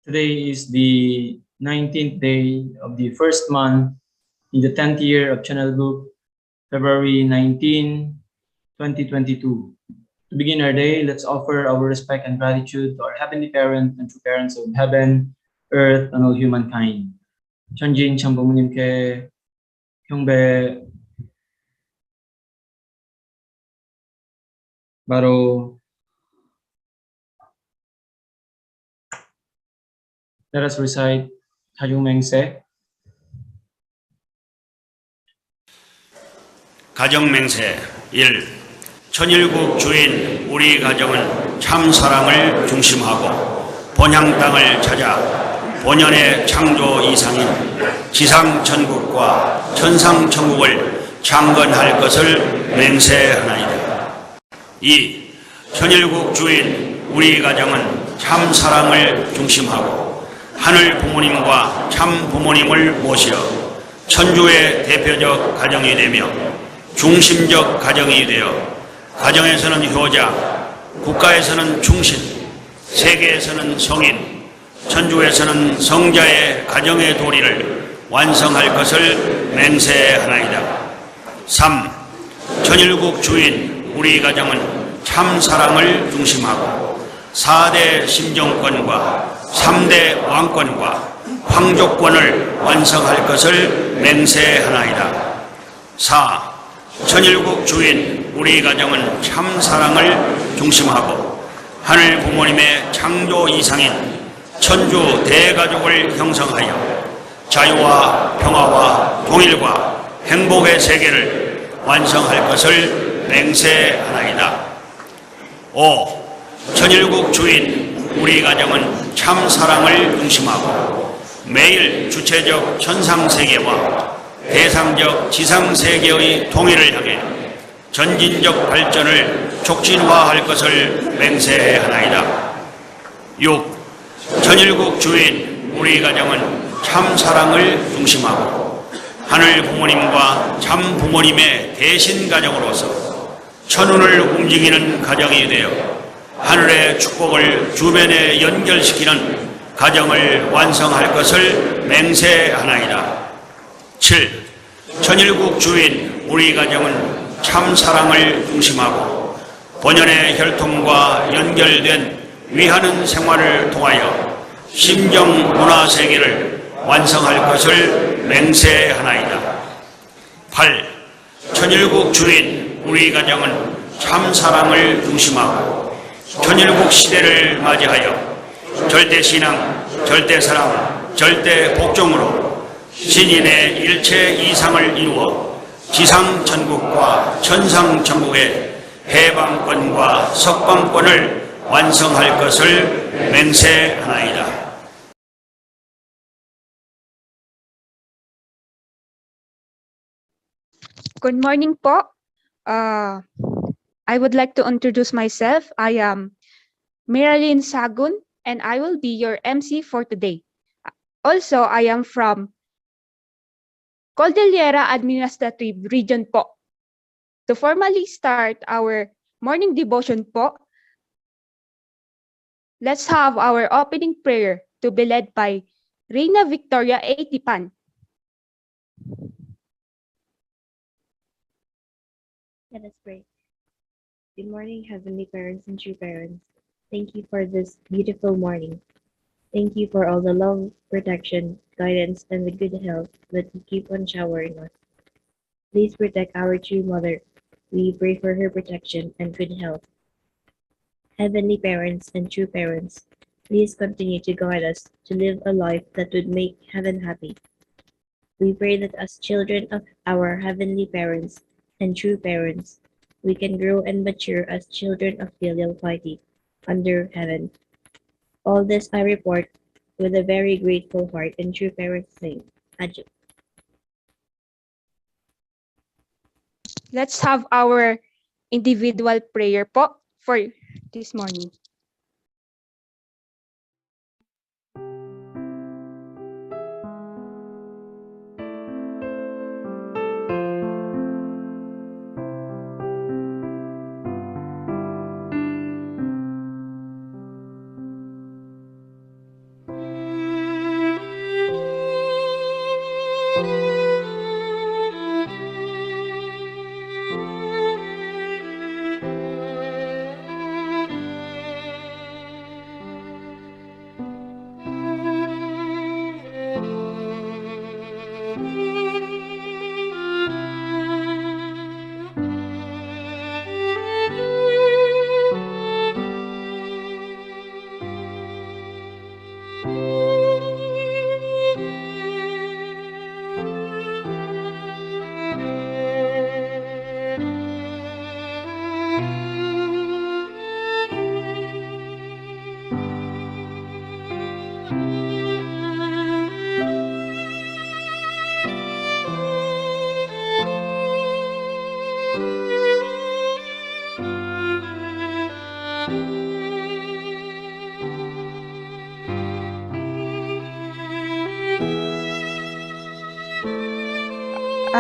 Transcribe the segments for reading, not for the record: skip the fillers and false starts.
Today is the 19th day of the first month in the 10th year of Channel Group, February 19, 2022. To begin our day, let's offer our respect and gratitude to our Heavenly Parent and true parents of heaven, earth, and all humankind. 천지인 참 부모님께 형배 바로 let us recite 가정맹세. 가정맹세 1. 천일국 주인 우리 가정은 참 사랑을 중심하고 본향 땅을 찾아 본연의 창조 이상인 지상천국과 천상천국을 창건할 것을 맹세하나이다. 2. 천일국 주인 우리 가정은 참 사랑을 중심하고 하늘 부모님과 참 부모님을 모시어 천주의 대표적 가정이 되며 중심적 가정이 되어 가정에서는 효자, 국가에서는 충신, 세계에서는 성인, 천주에서는 성자의 가정의 도리를 완성할 것을 맹세하나이다. 3. 천일국 주인 우리 가정은 참 사랑을 중심하고 4대 심정권과 3대 왕권과 황족권을 완성할 것을 맹세하나이다. 4. 천일국 주인 우리 가정은 참 사랑을 중심하고 하늘 부모님의 창조 이상인 천주 대가족을 형성하여 자유와 평화와 통일과 행복의 세계를 완성할 것을 맹세하나이다. 5. 천일국 주인 우리 가정은 참 사랑을 중심하고 매일 주체적 천상세계와 대상적 지상세계의 통일을 향해 전진적 발전을 촉진화할 것을 맹세하나이다. 6. 천일국 주인 우리 가정은 참 사랑을 중심하고 하늘 부모님과 참 부모님의 대신 가정으로서 천운을 움직이는 가정이 되어 하늘의 축복을 주변에 연결시키는 가정을 완성할 것을 맹세하나이다. 7. 천일국 주인 우리 가정은 참 사랑을 중심하고 본연의 혈통과 연결된 위하는 생활을 통하여 심정 문화 세계를 완성할 것을 맹세하나이다. 8. 천일국 주인 우리 가정은 참 사랑을 중심하고 천일국 시대를 맞이하여 절대신앙, 절대사랑, 절대복종으로 신인의 일체 이상을 이루어 지상천국과 천상천국의 해방권과 석방권을 완성할 것을 맹세하나이다. Good morning po. I would like to introduce myself. I am Marilyn Sagun and I will be your MC for today. Also, I am from Cordillera Administrative Region po. To formally start our morning devotion po, let's have our opening prayer to be led by Reina Victoria A. Tipan. Let us pray. Good morning, Heavenly Parents and true parents. Thank you for this beautiful morning. Thank you for all the love, protection, guidance, and the good health that you keep on showering us. Please protect our true mother. We pray for her protection and good health. Heavenly Parents and true parents, please continue to guide us to live a life that would make heaven happy. We pray that as children of our Heavenly Parents and true parents, we can grow and mature as children of filial piety under heaven. All this I report with a very grateful heart in true parents' name. Adieu. Let's have our individual prayer po for this morning.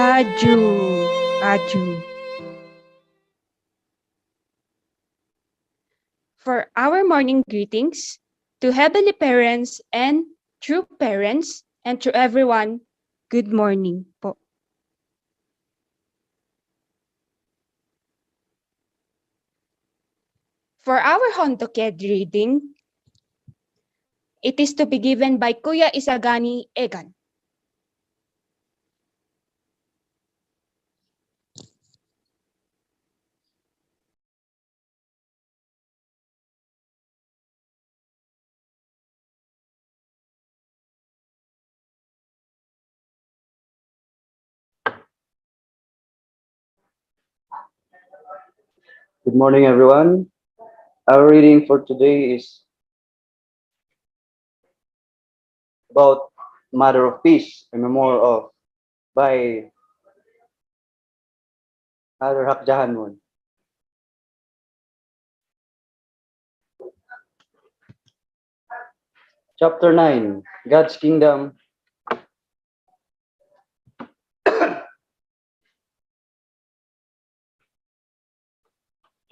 Aju, aju. For our morning greetings to heavenly parents and true parents and to everyone, good morning po. For our Hontoked reading, it is to be given by Kuya Isagani Egan. Good morning, everyone. Our reading for today is about Mother of Peace, a memoir of by Mother Hakjahanmun. Chapter 9, God's Kingdom.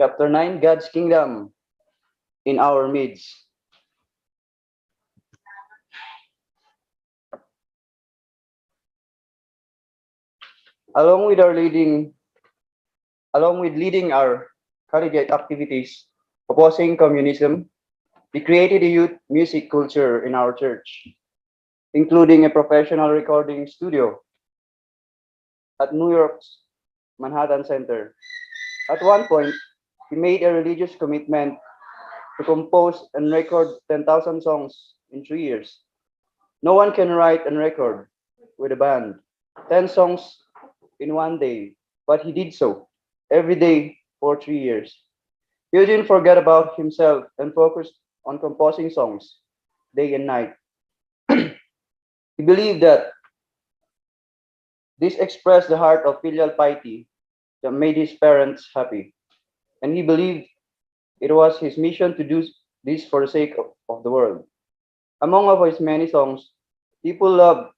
Chapter 9, God's Kingdom in our midst. Along with leading our collegiate activities opposing communism, we created a youth music culture in our church, including a professional recording studio at New York's Manhattan Center. At one point, we made a religious commitment to compose and record 10,000 songs in 3 years. No one can write and record with a band 10 songs in one day, but he did so every day for 3 years. Eugene forgot about himself and focused on composing songs day and night. He believed that this expressed the heart of filial piety that made his parents happy, and he believed it was his mission to do this for the sake of the world. Among of his many songs, people love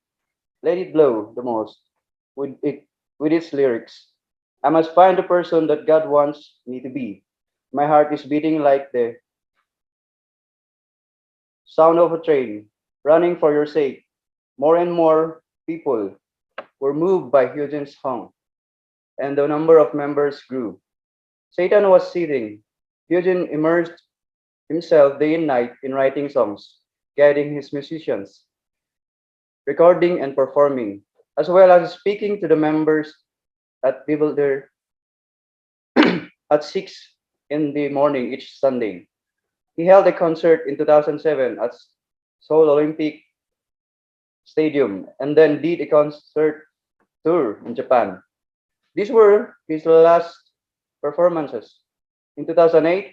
Let It Blow the most with its lyrics. I must find the person that God wants me to be. My heart is beating like the sound of a train running for your sake. More and more people were moved by Eugene's song, and the number of members grew. Satan was seething. Eugene immersed himself day and night in writing songs, guiding his musicians, recording and performing, as well as speaking to the members at Bewilder at 6 in the morning each Sunday. He held a concert in 2007 at Seoul Olympic Stadium and then did a concert tour in Japan. These were his last performances. In 2008,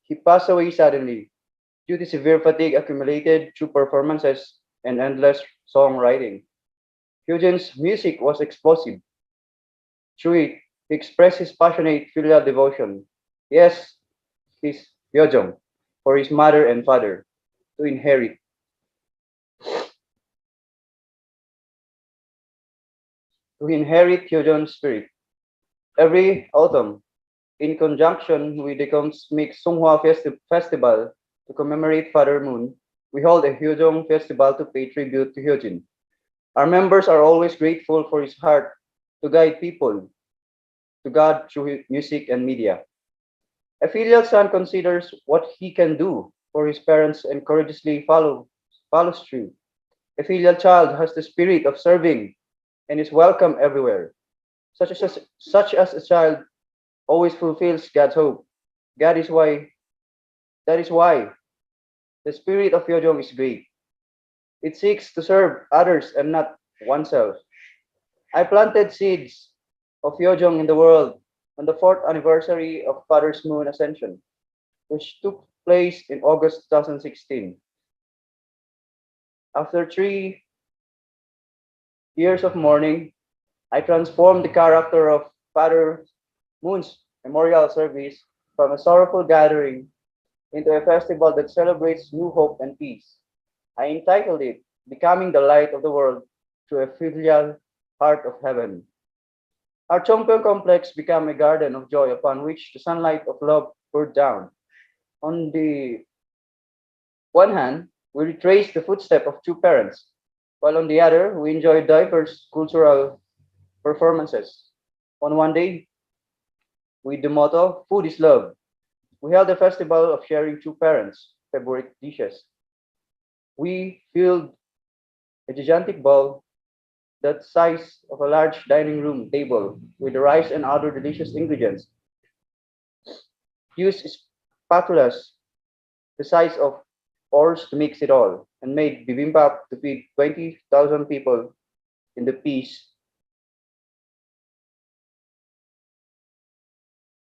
he passed away suddenly due to severe fatigue accumulated through performances and endless songwriting. Eugene's music was explosive. Through it, he expressed his passionate filial devotion. Yes, his Yeojong for his mother and father to inherit. To inherit Yeojong's spirit. Every autumn, in conjunction with the Cosmic Songhua Festival to commemorate Father Moon, we hold a Hyojong festival to pay tribute to Hyojin. Our members are always grateful for his heart to guide people to God through music and media. A filial son considers what he can do for his parents and courageously follows through. A filial child has the spirit of serving and is welcome everywhere. Such as a child always fulfills God's hope. God is why that is why the spirit of Yojong is great. It seeks to serve others and not oneself. I planted seeds of Yojong in the world on the fourth anniversary of Father's Moon Ascension, which took place in August 2016. After 3 years of mourning, I transformed the character of Father Moon's memorial service from a sorrowful gathering into a festival that celebrates new hope and peace. I entitled it Becoming the Light of the World to a Filial Heart of Heaven. Our Chongpyeong complex became a garden of joy upon which the sunlight of love poured down. On the one hand, we retraced the footsteps of two parents, while on the other, we enjoyed diverse cultural performances. On one day, with the motto, Food is Love, we held a festival of sharing two parents' favorite dishes. We filled a gigantic bowl that size of a large dining room table with rice and other delicious ingredients. Used spatulas the size of oars to mix it all, and made bibimbap to feed 20,000 people in the Peace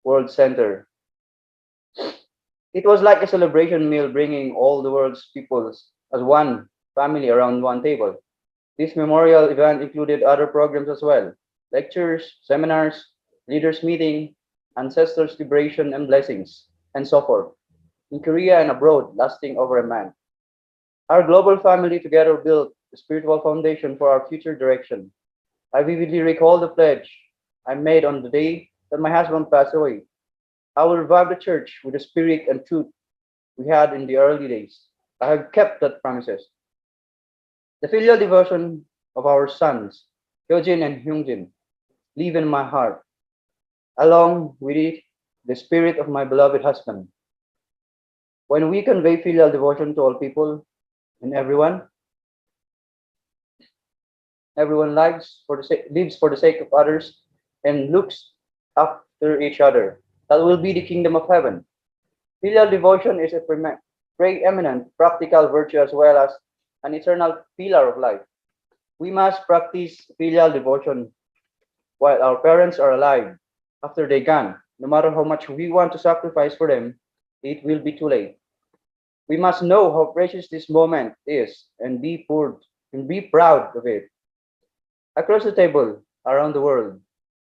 World Center. It was like a celebration meal bringing all the world's peoples as one family around one table. This memorial event included other programs as well: lectures, seminars, leaders meeting, ancestors liberation and blessings, and so forth, in Korea and abroad, lasting over a month. Our global family together built a spiritual foundation for our future direction. I vividly recall the pledge I made on the day that my husband passed away. I will revive the church with the spirit and truth we had in the early days. I have kept that promises. The filial devotion of our sons, Hyojin and Hyungjin, live in my heart, along with it, the spirit of my beloved husband. When we convey filial devotion to all people and everyone lives for the sake of others and looks after each other. That will be the kingdom of heaven. Filial devotion is a preeminent practical virtue as well as an eternal pillar of life. We must practice filial devotion while our parents are alive. After they gone, no matter how much we want to sacrifice for them, it will be too late. We must know how precious this moment is and be proud of it. Across the table, around the world,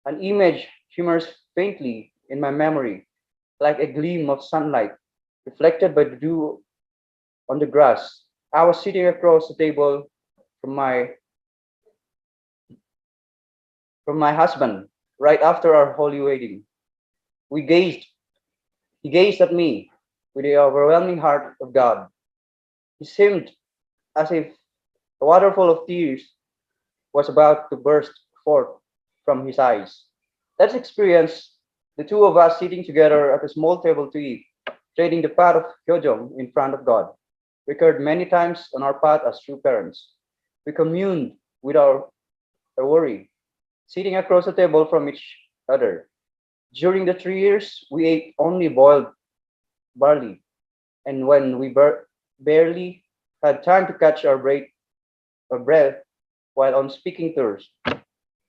an image shimmers faintly in my memory, like a gleam of sunlight reflected by the dew on the grass. I was sitting across the table from my from my husband right after our holy wedding. We gazed He gazed at me with the overwhelming heart of God. It seemed as if a waterfall of tears was about to burst forth from his eyes. Let's experience the two of us sitting together at a small table to eat, trading the pot of hyojong in front of God, recurred many times on our path as true parents. We communed with our worry, sitting across the table from each other. During the 3 years, we ate only boiled barley, and when we barely had time to catch our breath while on speaking tours,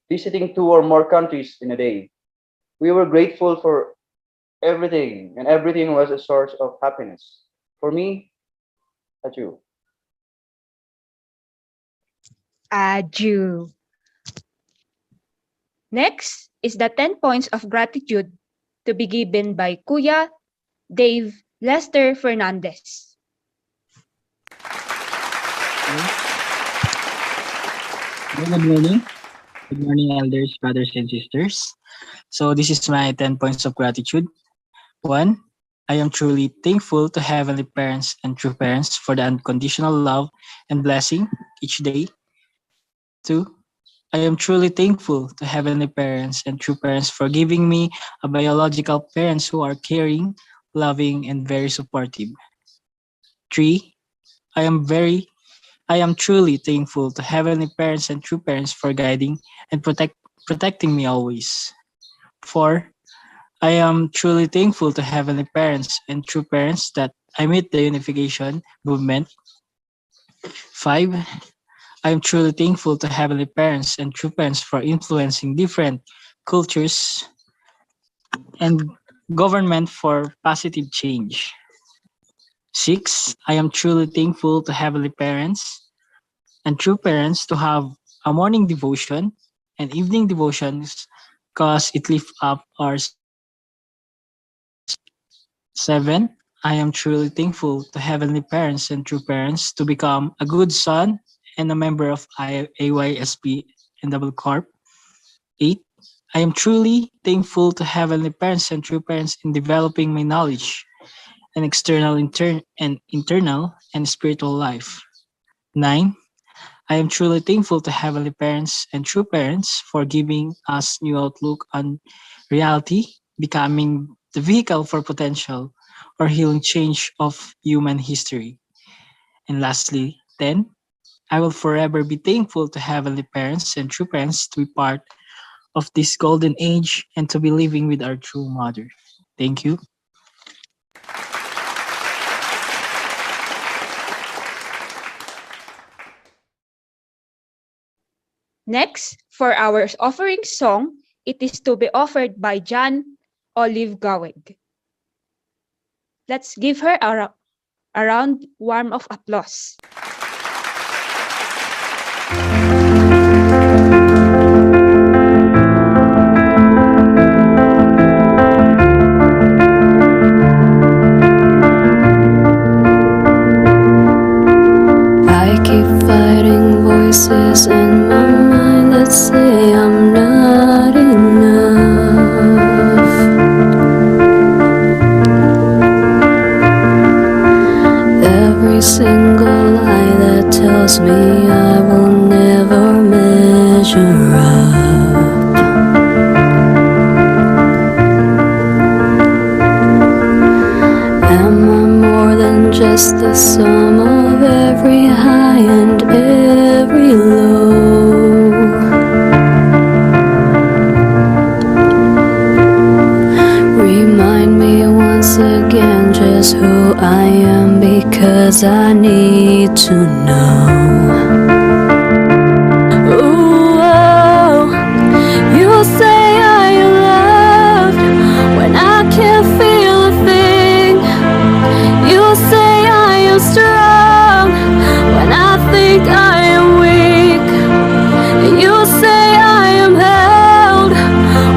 visiting two or more countries in a day, we were grateful for everything, and everything was a source of happiness. For me, adieu. Adieu. Next is the 10 points of gratitude to be given by Kuya Dave Lester Fernandez. Good morning. Good morning, elders, brothers, and sisters. So this is my 10 points of gratitude. 1. I am truly thankful to Heavenly Parents and true parents for the unconditional love and blessing each day. 2. I am truly thankful to Heavenly Parents and true parents for giving me a biological parents who are caring, loving, and very supportive. 3. I am truly thankful to Heavenly Parents and true parents for guiding and protecting me always. 4. I am truly thankful to Heavenly Parents and true parents that I meet the unification movement. 5. I am truly thankful to Heavenly Parents and true parents for influencing different cultures and government for positive change. 6. I am truly thankful to Heavenly Parents and true parents to have a morning devotion and evening devotions because it lifts up our spirit. 7. I am truly thankful to Heavenly Parents and true parents to become a good son and a member of AYSP and Double Corp. 8. I am truly thankful to Heavenly Parents and true parents in developing my knowledge and internal and spiritual life. 9. I am truly thankful to Heavenly Parents and true parents for giving us new outlook on reality, becoming the vehicle for potential or healing change of human history. And lastly, 10. I will forever be thankful to Heavenly Parents and true parents to be part of this golden age and to be living with our true mother. Thank you. Next, for our offering song, it is to be offered by Jan Olive Gaweg. Let's give her a round warm of applause. I keep fighting voices in my mind that say I'm not enough. Every single lie that tells me I will never measure up. Am I more than just the sum of every high and every low? Remind me once again just who I am, because I need to know. Ooh, oh, you say I am loved when I can't feel a thing. You say I am strong when I think I am weak. You say I am held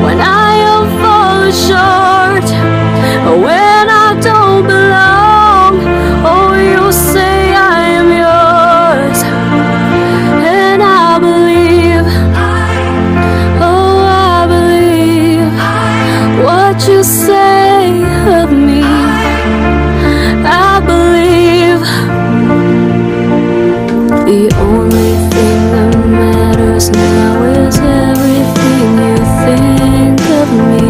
when I am falling short, when I don't belong. Oh, you say I am yours, and I believe. Oh, I believe what you say of me. I believe. The only thing that matters now is everything you think of me.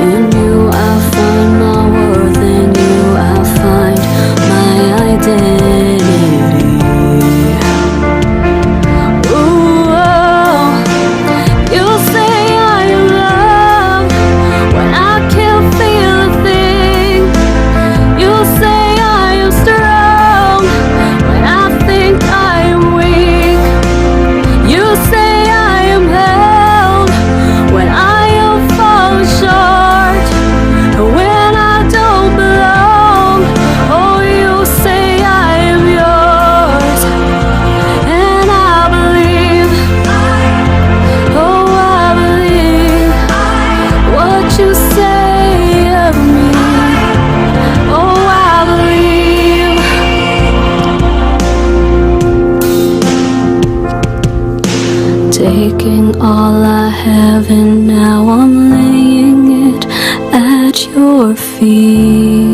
In you I find my worth, in you I find my identity. Ooh, oh, you say I am loved when I can't feel a thing. You say I am strong when I think I am weak. You say I am held when I am falling short, when I don't belong. Oh, you say I am yours, and I believe. Oh, I believe what you say of me. Oh, I believe. Taking all I have and now I'm laying it at your feet.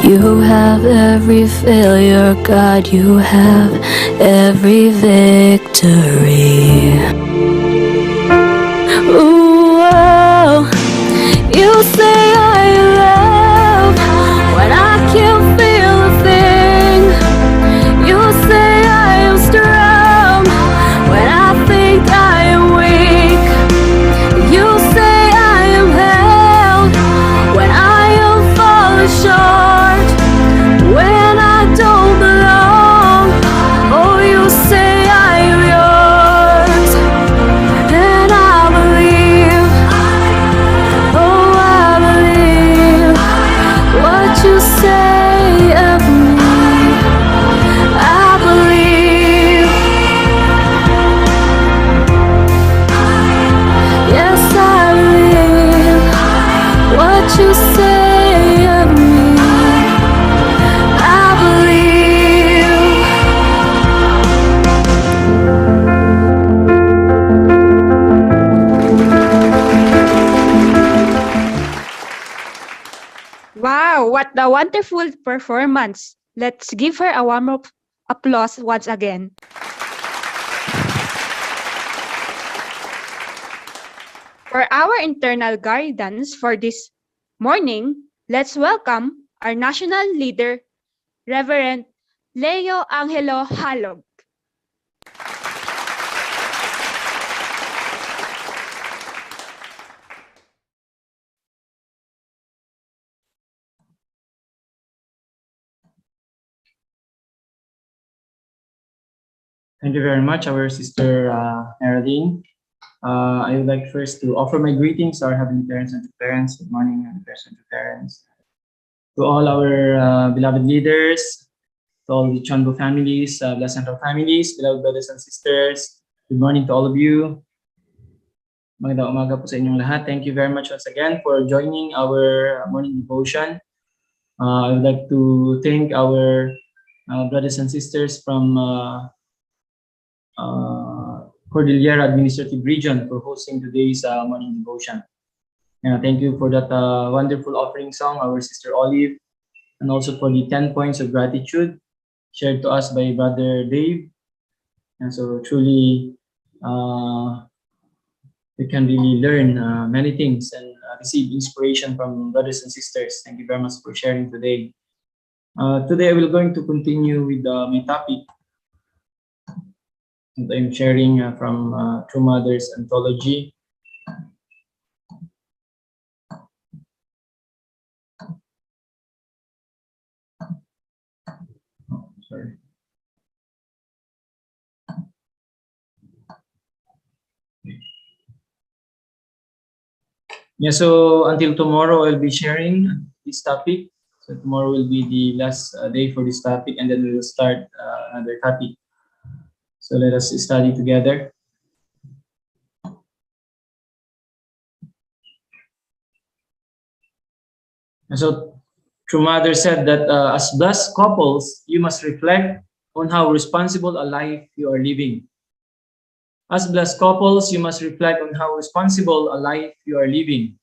You have every failure, God, you have every victory. Ooh, oh, you say I love when I can't feel a thing. You say I am strong when I think I am weak. Wow, what a wonderful performance. Let's give her a warm applause once again. For our internal guidance for this morning, let's welcome our national leader, Reverend Leo Angelo Halog. Thank you very much, our sister Marilyn. I would like first to offer my greetings to our heavenly parents and to parents. Good morning, heavenly parents and to parents. To all our beloved leaders, to all the Chonbo families, Blessed Central families, beloved brothers and sisters. Good morning to all of you. Magandang umaga po sa inyong lahat. Thank you very much once again for joining our morning devotion. I would like to thank our brothers and sisters from Cordillera Administrative Region for hosting today's morning devotion. Thank you for that wonderful offering song, our sister Olive, and also for the 10 points of gratitude shared to us by Brother Dave. And so truly, we can really learn many things and receive inspiration from brothers and sisters. Thank you very much for sharing today. Today, I will going to continue with my topic that I'm sharing from True Mother's Anthology. Oh, sorry. Yeah, so until tomorrow, I'll be sharing this topic. So tomorrow will be the last day for this topic, and then we will start another topic. So let us study together. And so True Mother said that as blessed couples, you must reflect on how responsible a life you are living. As blessed couples, you must reflect on how responsible a life you are living.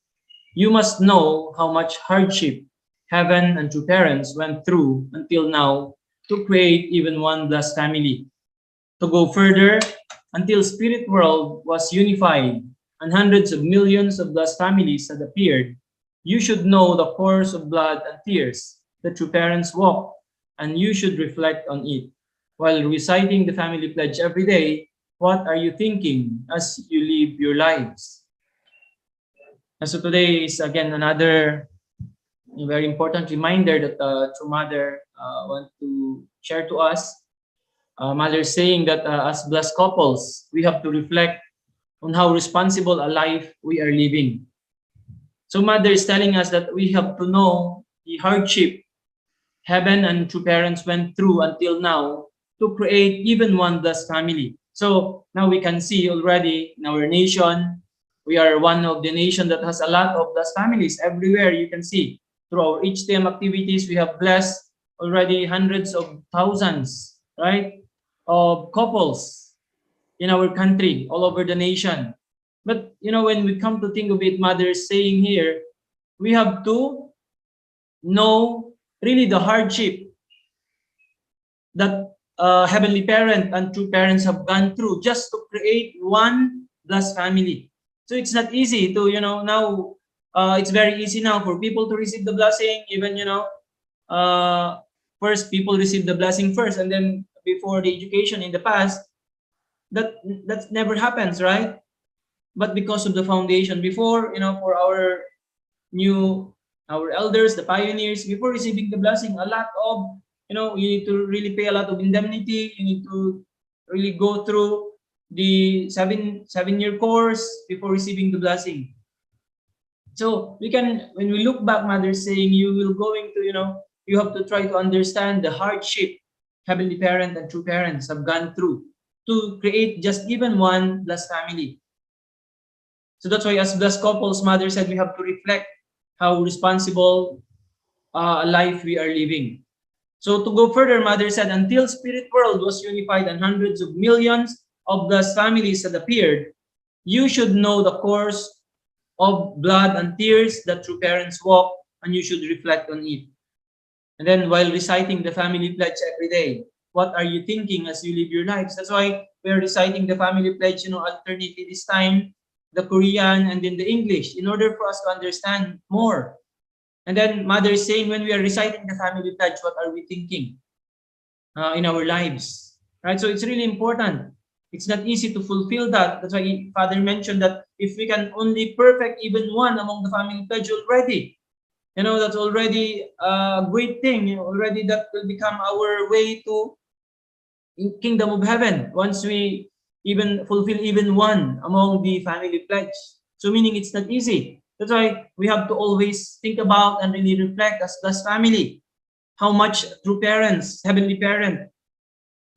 You must know how much hardship heaven and true parents went through until now to create even one blessed family. To go further, until spirit world was unified and hundreds of millions of blessed families had appeared, you should know the course of blood and tears that true parents walk, and you should reflect on it. While reciting the family pledge every day, what are you thinking as you live your lives? And so today is again another very important reminder that True Mother want to share to us. Mother is saying that as blessed couples, we have to reflect on how responsible a life we are living. So Mother is telling us that we have to know the hardship heaven and true parents went through until now to create even one blessed family. So now we can see already in our nation, we are one of the nation that has a lot of blessed families everywhere. You can see through our HTM activities, we have blessed already hundreds of thousands, right, of couples in our country, all over the nation. But when we come to think of it, Mother is saying here, we have to know really the hardship that heavenly parent and true parents have gone through just to create one blessed family. So it's not easy to, now it's very easy now for people to receive the blessing. Even, first people receive the blessing first, and then before the education in the past, that never happens, right? But because of the foundation before, for our elders, the pioneers, before receiving the blessing, a lot of, you need to really pay a lot of indemnity. You need to really go through the seven-year course before receiving the blessing. So we can, when we look back, Mother saying, you will going to, you have to try to understand the hardship heavenly parent and true parents have gone through to create just even one blessed family. So that's why as blessed couples, Mother said, we have to reflect how responsible a life we are living. So to go further, Mother said, until spirit world was unified and hundreds of millions of blessed families had appeared, you should know the course of blood and tears that true parents walk, and you should reflect on it. And then while reciting the family pledge every day, what are you thinking as you live your lives? That's why we're reciting the family pledge, alternately this time, the Korean and then the English, in order for us to understand more. And then Mother is saying, when we are reciting the family pledge, what are we thinking in our lives? Right? So it's really important. It's not easy to fulfill that. That's why Father mentioned that if we can only perfect even one among the family pledge already, that's already a great thing. Already that will become our way to kingdom of heaven once we even fulfill even one among the family pledge. So meaning it's not easy. That's why we have to always think about and really reflect as blessed family how much true parents, heavenly parent,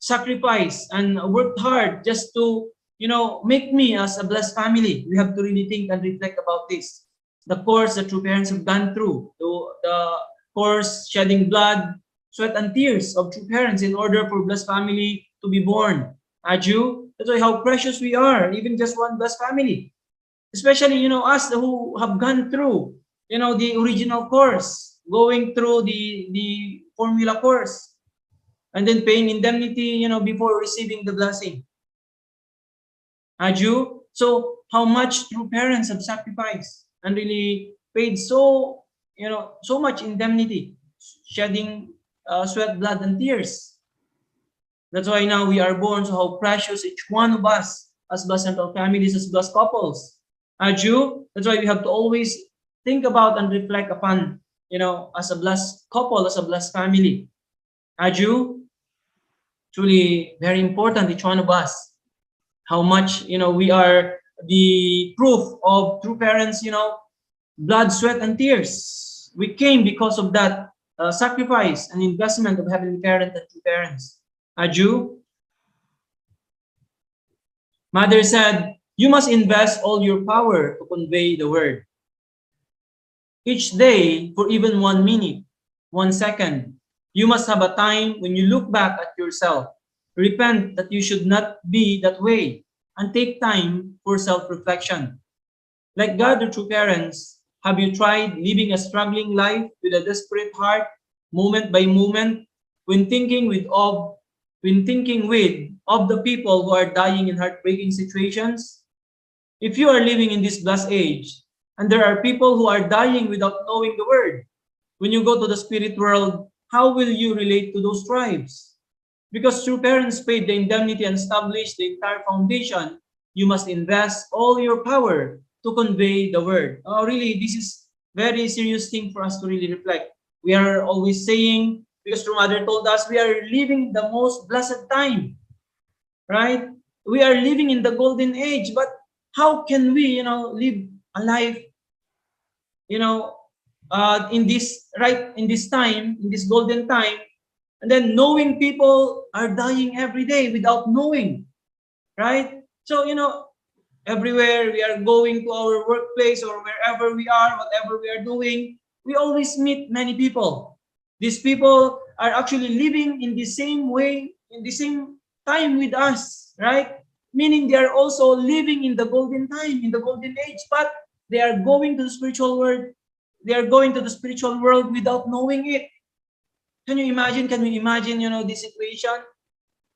sacrifice and worked hard just to make me as a blessed family. We have to really think and reflect about this. The course that true parents have gone through, the course shedding blood, sweat and tears of true parents in order for blessed family to be born. Aju, that's why how precious we are, even just one blessed family. Especially, us who have gone through, the original course, going through the formula course, and then paying indemnity, before receiving the blessing. Aju, so how much true parents have sacrificed and really paid so much indemnity, shedding sweat, blood, and tears. That's why now we are born. So how precious each one of us as blessed central families, as blessed couples. Aju, that's why we have to always think about and reflect upon, as a blessed couple, as a blessed family. Aju, truly very important, each one of us. How much, we are the proof of true parents, blood, sweat, and tears. We came because of that sacrifice and investment of heavenly parent and true parents. Aju, Mother said, you must invest all your power to convey the word. Each day, for even 1 minute, 1 second, you must have a time when you look back at yourself, repent that you should not be that way, and take time for self-reflection. Like God, the true parents, have you tried living a struggling life with a desperate heart, moment by moment, when thinking with of the people who are dying in heartbreaking situations? If you are living in this blessed age, and there are people who are dying without knowing the word, when you go to the spirit world, how will you relate to those tribes? Because true parents paid the indemnity and established the entire foundation, you must invest all your power to convey the word. Oh, really, this is very serious thing for us to really reflect. We are always saying, because True Mother told us, we are living the most blessed time, right? We are living in the golden age, but how can we, live a life, in this time, in this golden time, and then knowing people are dying every day without knowing, right? So, everywhere we are going to our workplace or wherever we are, whatever we are doing, we always meet many people. These people are actually living in the same way, in the same time with us, right? Meaning they are also living in the golden time, in the golden age, but they are going to the spiritual world. They are going to the spiritual world without knowing it. Can you imagine? Can we imagine, this situation?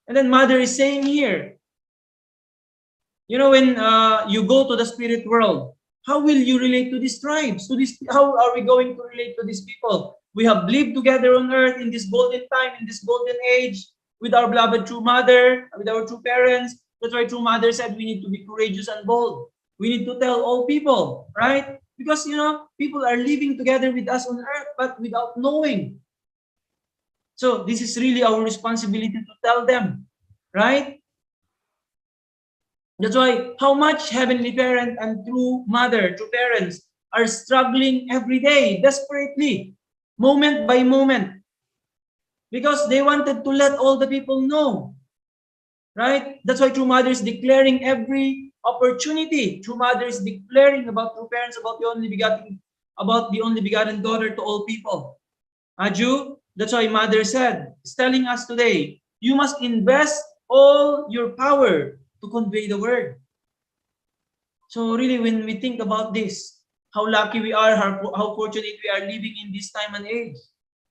And then Mother is saying here, when you go to the spirit world, how will you relate to these tribes? How are we going to relate to these people? We have lived together on earth in this golden time, in this golden age, with our beloved true mother, with our true parents. That's why True Mother said we need to be courageous and bold. We need to tell all people, right? Because, people are living together with us on earth, but without knowing. So this is really our responsibility to tell them, right? That's why how much heavenly parent and true mother, true parents are struggling every day, desperately, moment by moment, because they wanted to let all the people know, right? That's why True Mother is declaring every opportunity. True Mother is declaring about true parents, about the only begotten daughter to all people. Aju, that's why Mother said, is telling us today, you must invest all your power to convey the word. So really, when we think about this, how lucky we are, how fortunate we are living in this time and age.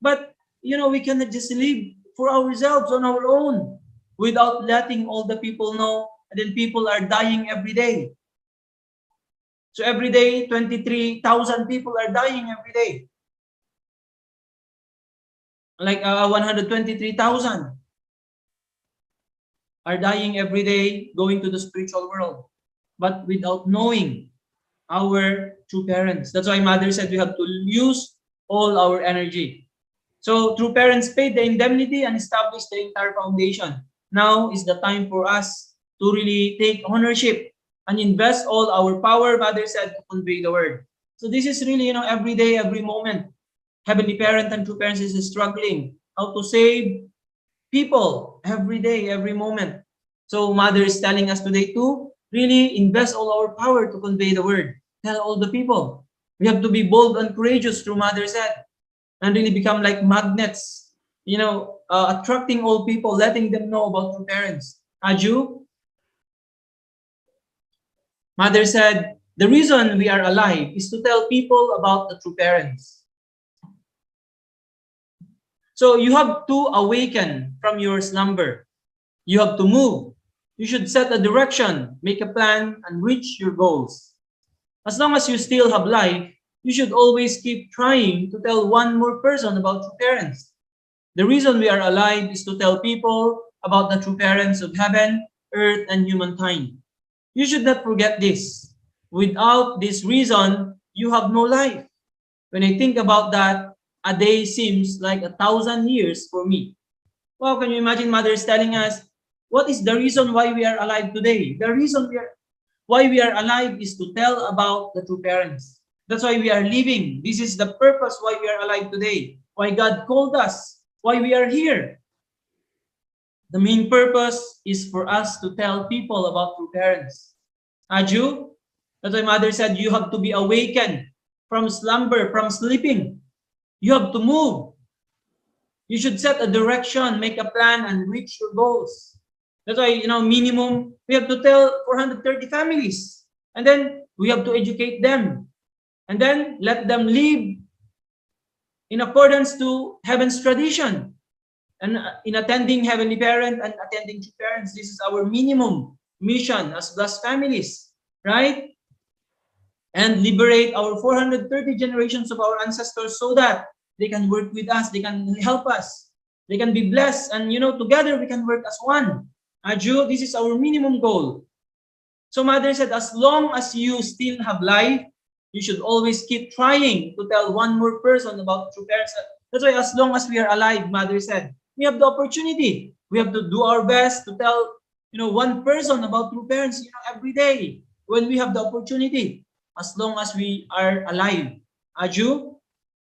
But, we cannot just live for ourselves on our own without letting all the people know. And then people are dying every day. So every day, 23,000 people are dying every day. Like 123,000 are dying every day going to the spiritual world, but without knowing our true parents. That's why Mother said we have to use all our energy. So true parents paid the indemnity and established the entire foundation. Now is the time for us to really take ownership and invest all our power, Mother said, to convey the word. So this is really, every day, every moment. Heavenly Parent and true parents is struggling how to save people every day, every moment. So Mother is telling us today to really invest all our power to convey the word. Tell all the people. We have to be bold and courageous, through Mother said, and really become like magnets, attracting all people, letting them know about true parents. Aju, Mother said, the reason we are alive is to tell people about the true parents. So you have to awaken from your slumber. You have to move. You should set a direction, make a plan, and reach your goals. As long as you still have life, you should always keep trying to tell one more person about true parents. The reason we are alive is to tell people about the true parents of heaven, earth, and humankind. You should not forget this. Without this reason, you have no life. When I think about that, a day seems like 1,000 years for me. Well, can you imagine mothers telling us, what is the reason why we are alive today? The reason why we are alive is to tell about the true parents. That's why we are living. This is the purpose why we are alive today. Why God called us. Why we are here. The main purpose is for us to tell people about true parents. Aju, that's why Mother said you have to be awakened from slumber, from sleeping. You have to move. You should set a direction, make a plan, and reach your goals. That's why, minimum, we have to tell 430 families. And then we have to educate them. And then let them live in accordance to heaven's tradition. And in attending Heavenly Parent and attending true parents, this is our minimum mission as blessed families, right? And liberate our 430 generations of our ancestors so that they can work with us, they can help us, they can be blessed, and together we can work as one. Aju, this is our minimum goal. So Mother said, as long as you still have life, you should always keep trying to tell one more person about true parents. That's why as long as we are alive, Mother said, we have the opportunity. We have to do our best to tell, one person about true parents, every day when we have the opportunity, as long as we are alive. Aju?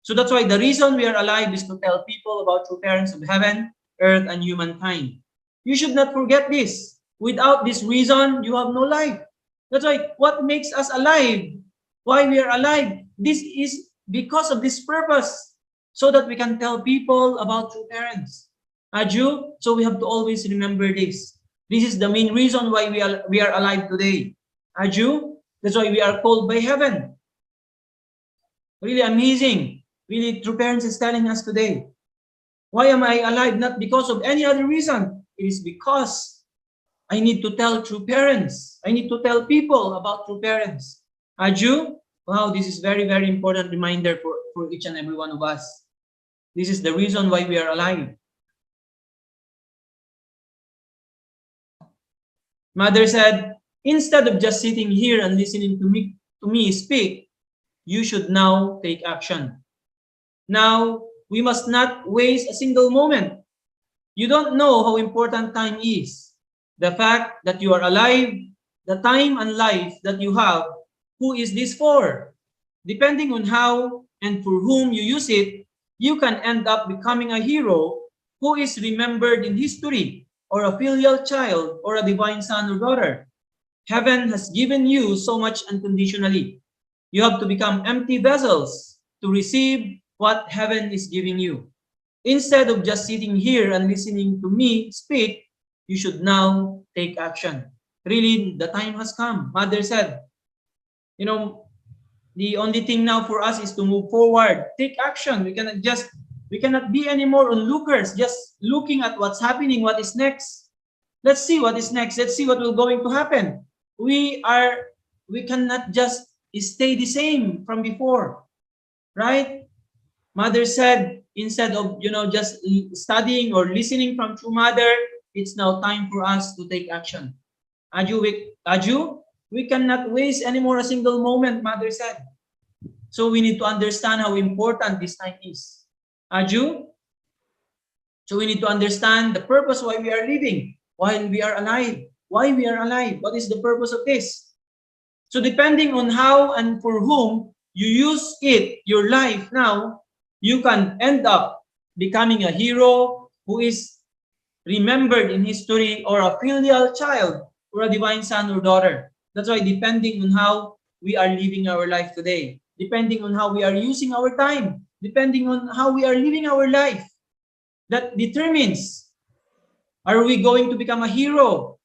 So that's why the reason we are alive is to tell people about true parents of heaven, earth, and humankind. You should not forget this. Without this reason, you have no life. That's why what makes us alive, why we are alive, this is because of this purpose, so that we can tell people about true parents. Aju? So we have to always remember this. This is the main reason why we are alive today. Aju? That's why we are called by heaven. Really amazing. Really, true parents is telling us today. Why am I alive? Not because of any other reason. It is because I need to tell true parents. I need to tell people about true parents. Aju? Wow, this is very, very important reminder for each and every one of us. This is the reason why we are alive. Mother said, instead of just sitting here and listening to me speak, you should now take action. Now, we must not waste a single moment. You don't know how important time is. The fact that you are alive, the time and life that you have, who is this for? Depending on how and for whom you use it, you can end up becoming a hero who is remembered in history, or a filial child, or a divine son or daughter. Heaven has given you so much unconditionally. You have to become empty vessels to receive what heaven is giving you. Instead of just sitting here and listening to me speak, you should now take action. Really, the time has come. Mother said, The only thing now for us is to move forward, take action. We cannot be anymore onlookers, just looking at what's happening, what is next. Let's see what is next. Let's see what will going to happen. We cannot just stay the same from before, right? Mother said, instead of just studying or listening from true mother, it's now time for us to take action. Aju, we cannot waste anymore a single moment, mother said. So we need to understand how important this time is. Aju? So we need to understand the purpose why we are living, while we are alive. Why we are alive? What is the purpose of this? So depending on how and for whom you use it, your life now, you can end up becoming a hero who is remembered in history, or a filial child, or a divine son or daughter. That's why depending on how we are living our life today, depending on how we are using our time, depending on how we are living our life, that determines, are we going to become a hero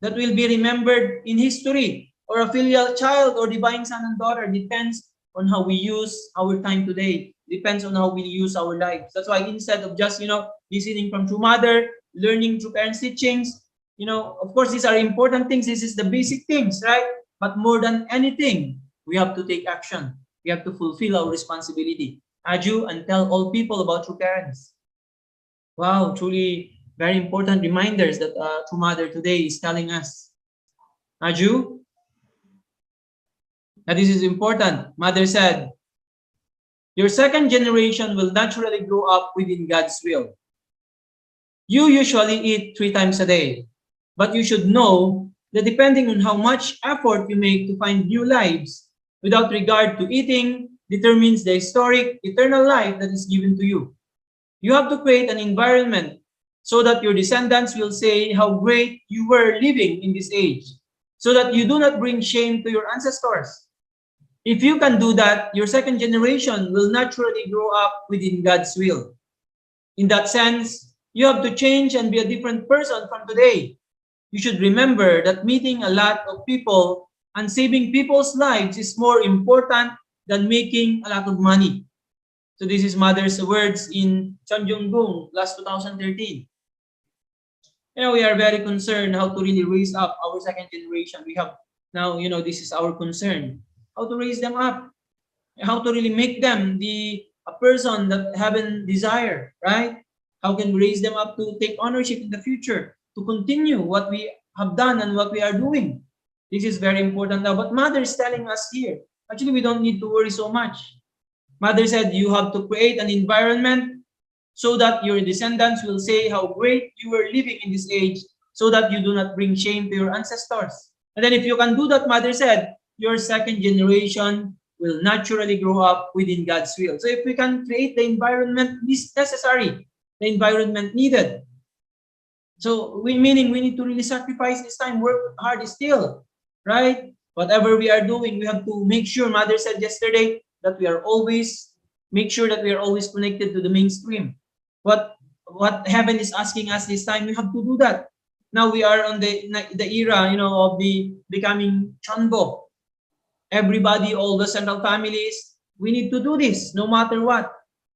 that will be remembered in history, or a filial child or divine son and daughter? Depends on how we use our time today, depends on how we use our lives. That's why instead of just listening from true mother, learning through parents' teachings, of course these are important things, this is the basic things, right? But more than anything, we have to take action. We have to fulfill our responsibility. Aju, and tell all people about true parents. Wow, truly very important reminders that true mother today is telling us. Aju, now this is important. Mother said, your second generation will naturally grow up within God's will. You usually eat 3 times a day, but you should know that depending on how much effort you make to find new lives, without regard to eating, determines the historic, eternal life that is given to you. You have to create an environment so that your descendants will say how great you were living in this age, so that you do not bring shame to your ancestors. If you can do that, your second generation will naturally grow up within God's will. In that sense, you have to change and be a different person from today. You should remember that meeting a lot of people and saving people's lives is more important than making a lot of money. So this is mother's words in Cheonjong-gung, last 2013. We are very concerned how to really raise up our second generation. We have now, this is our concern. How to raise them up, how to really make them a person that heaven desire, right? How can we raise them up to take ownership in the future, to continue what we have done and what we are doing? This is very important now. But mother is telling us here, actually we don't need to worry so much. Mother said you have to create an environment so that your descendants will say how great you were living in this age, so that you do not bring shame to your ancestors. And then if you can do that, mother said, your second generation will naturally grow up within God's will. So if we can create the environment necessary, the environment needed. So meaning we need to really sacrifice this time, work hard still, right? Whatever we are doing, we have to make sure, mother said yesterday, that we are always, make sure that we are always connected to the mainstream. What heaven is asking us this time, we have to do that. Now we are on the era, of the becoming Chonbo. Everybody, all the central families, we need to do this no matter what.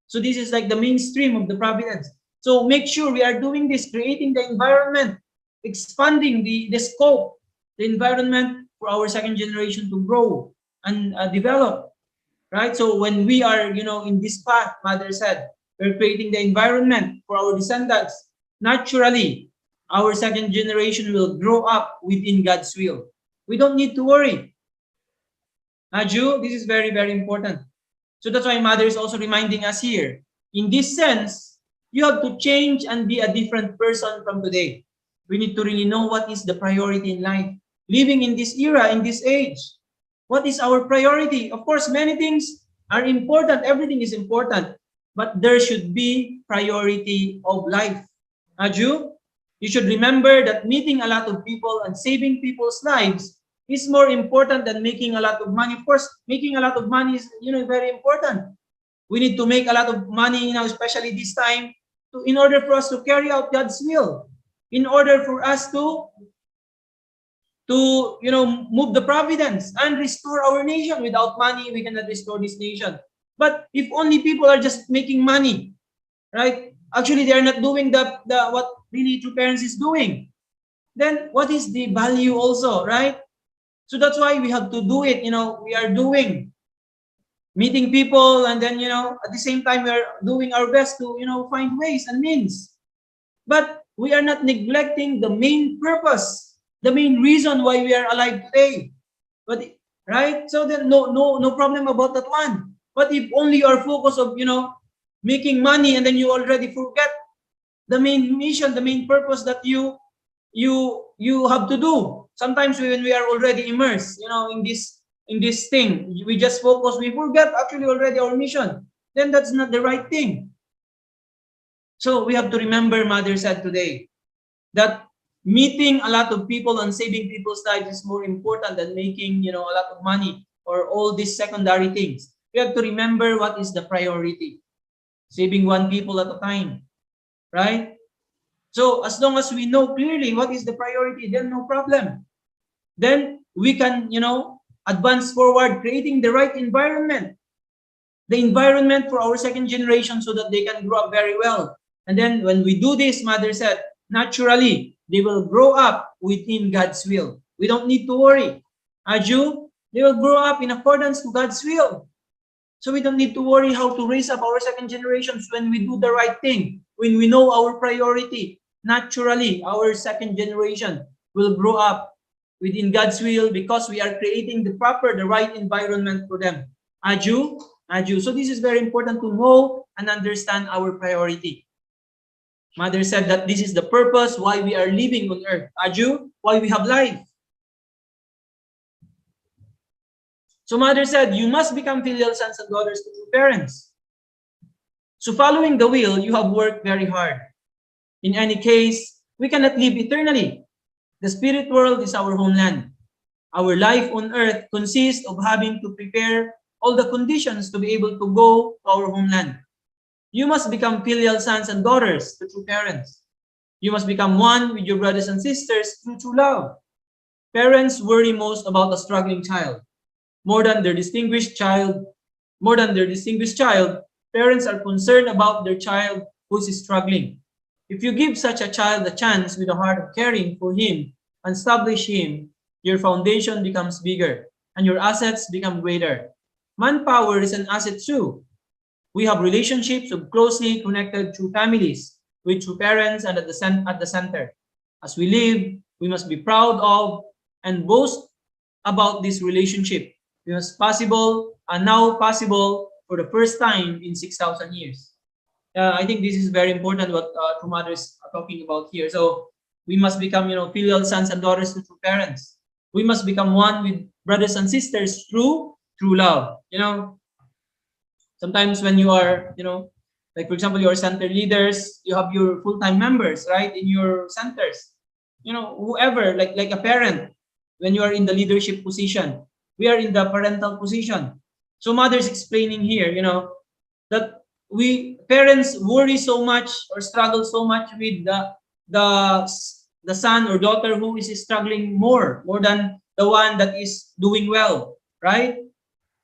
So this is like the mainstream of the providence. So make sure we are doing this, creating the environment, expanding the scope, the environment for our second generation to grow and develop, right? So when we are, in this path, mother said, we're creating the environment for our descendants. Naturally, our second generation will grow up within God's will. We don't need to worry. Aju, this is very, very important. So that's why mother is also reminding us here. In this sense, you have to change and be a different person from today. We need to really know what is the priority in life. Living in this era, in this age, what is our priority? Of course, many things are important. Everything is important. But there should be priority of life. Aju, you should remember that meeting a lot of people and saving people's lives is more important than making a lot of money. Of course, making a lot of money is, very important. We need to make a lot of money, especially this time, in order for us to carry out God's will, in order for us to to, move the providence and restore our nation. Without money, we cannot restore this nation. But if only people are just making money, right? Actually, they are not doing the what really true parents is doing. Then what is the value also, right? So that's why we have to do it. We are doing meeting people, and then at the same time we are doing our best to find ways and means. But we are not neglecting the main purpose, the main reason why we are alive today. But right, so then no problem about that one. But if only you are focused of making money, and then you already forget the main mission, the main purpose that you have to do. Sometimes when we are already immersed in this thing, we just focus, we forget actually already our mission. Then that's not the right thing. So we have to remember, Mother said today, that meeting a lot of people and saving people's lives is more important than making a lot of money or all these secondary things. We have to remember what is the priority. Saving one people at a time, right? So as long as we know clearly what is the priority, then no problem. Then we can, advance forward, creating the right environment. The environment for our second generation so that they can grow up very well. And then when we do this, Mother said, naturally, they will grow up within God's will. We don't need to worry. Aju, they will grow up in accordance to God's will. So we don't need to worry how to raise up our second generations when we do the right thing. When we know our priority, naturally, our second generation will grow up within God's will because we are creating the right environment for them. Aju. So this is very important to know and understand our priority. Mother said that this is the purpose why we are living on earth. Aju, why we have life. So Mother said, you must become filial sons and daughters to true parents. So following the will, you have worked very hard. In any case, we cannot live eternally. The spirit world is our homeland. Our life on earth consists of having to prepare all the conditions to be able to go to our homeland. You must become filial sons and daughters to true parents. You must become one with your brothers and sisters through true love. Parents worry most about a struggling child. More than their distinguished child, parents are concerned about their child who is struggling. If you give such a child a chance with a heart of caring for him and establish him, your foundation becomes bigger and your assets become greater. Manpower is an asset too. We have relationships of closely connected true families with true parents and at the center. As we live, we must be proud of and boast about this relationship. It was possible and now possible for the first time in 6,000 years. I think this is very important what True Mothers are talking about here. So we must become, filial sons and daughters to true parents. We must become one with brothers and sisters through true love. Sometimes when you are, like for example, you are center leaders, you have your full-time members, right, in your centers. Whoever, like a parent, when you are in the leadership position, we are in the parental position. So Mother's explaining here, that parents worry so much or struggle so much with the son or daughter who is struggling more than the one that is doing well, right?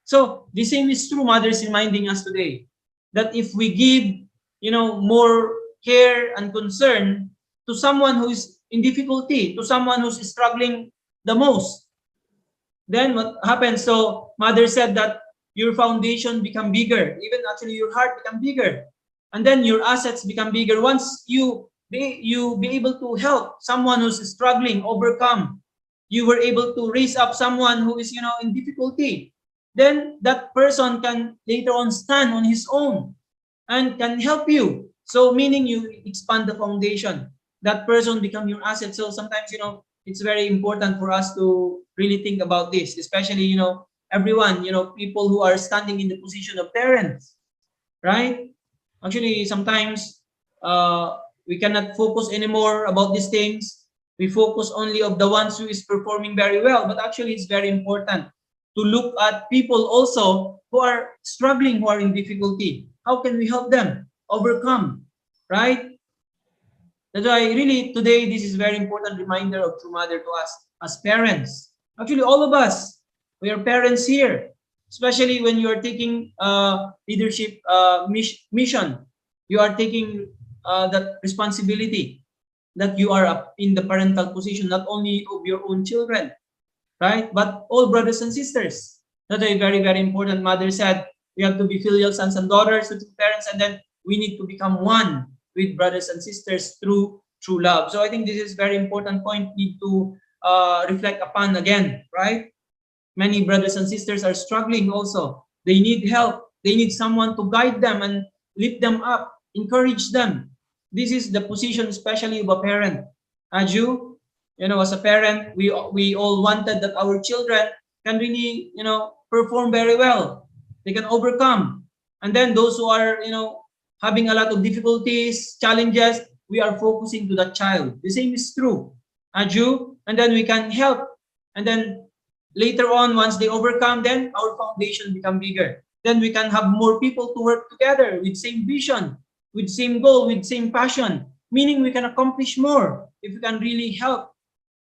So the same is true. Mother's reminding us today that if we give, more care and concern to someone who is in difficulty, to someone who's struggling the most, then what happens? So Mother said that your foundation become bigger, even actually your heart become bigger, and then your assets become bigger. Once you be able to help someone who's struggling, overcome, you were able to raise up someone who is in difficulty, then that person can later on stand on his own and can help you. So meaning you expand the foundation. That person become your asset. So sometimes it's very important for us to really think about this, especially everyone, people who are standing in the position of parents, right? Actually, sometimes we cannot focus anymore about these things. We focus only of the ones who is performing very well, but actually it's very important to look at people also who are struggling, who are in difficulty. How can we help them overcome, right? That's why really today this is very important reminder of True Mother to us as parents. Actually, all of us, we are parents here, especially when you are taking leadership mission. You are taking that responsibility that you are up in the parental position, not only of your own children, right? But all brothers and sisters. That's a very, very important. Mother said we have to be filial sons and daughters to parents, and then we need to become one with brothers and sisters through true love. So I think this is very important point need to reflect upon again, right? Many brothers and sisters are struggling also. They need help. They need someone to guide them and lift them up, encourage them. This is the position, especially of a parent. As you know, as a parent, we all wanted that our children can really, perform very well. They can overcome. And then those who are, having a lot of difficulties, challenges, we are focusing to that child. The same is true. As you, and then we can help. And then later on, once they overcome, then our foundation become bigger. Then we can have more people to work together with same vision, with same goal, with same passion. Meaning we can accomplish more if we can really help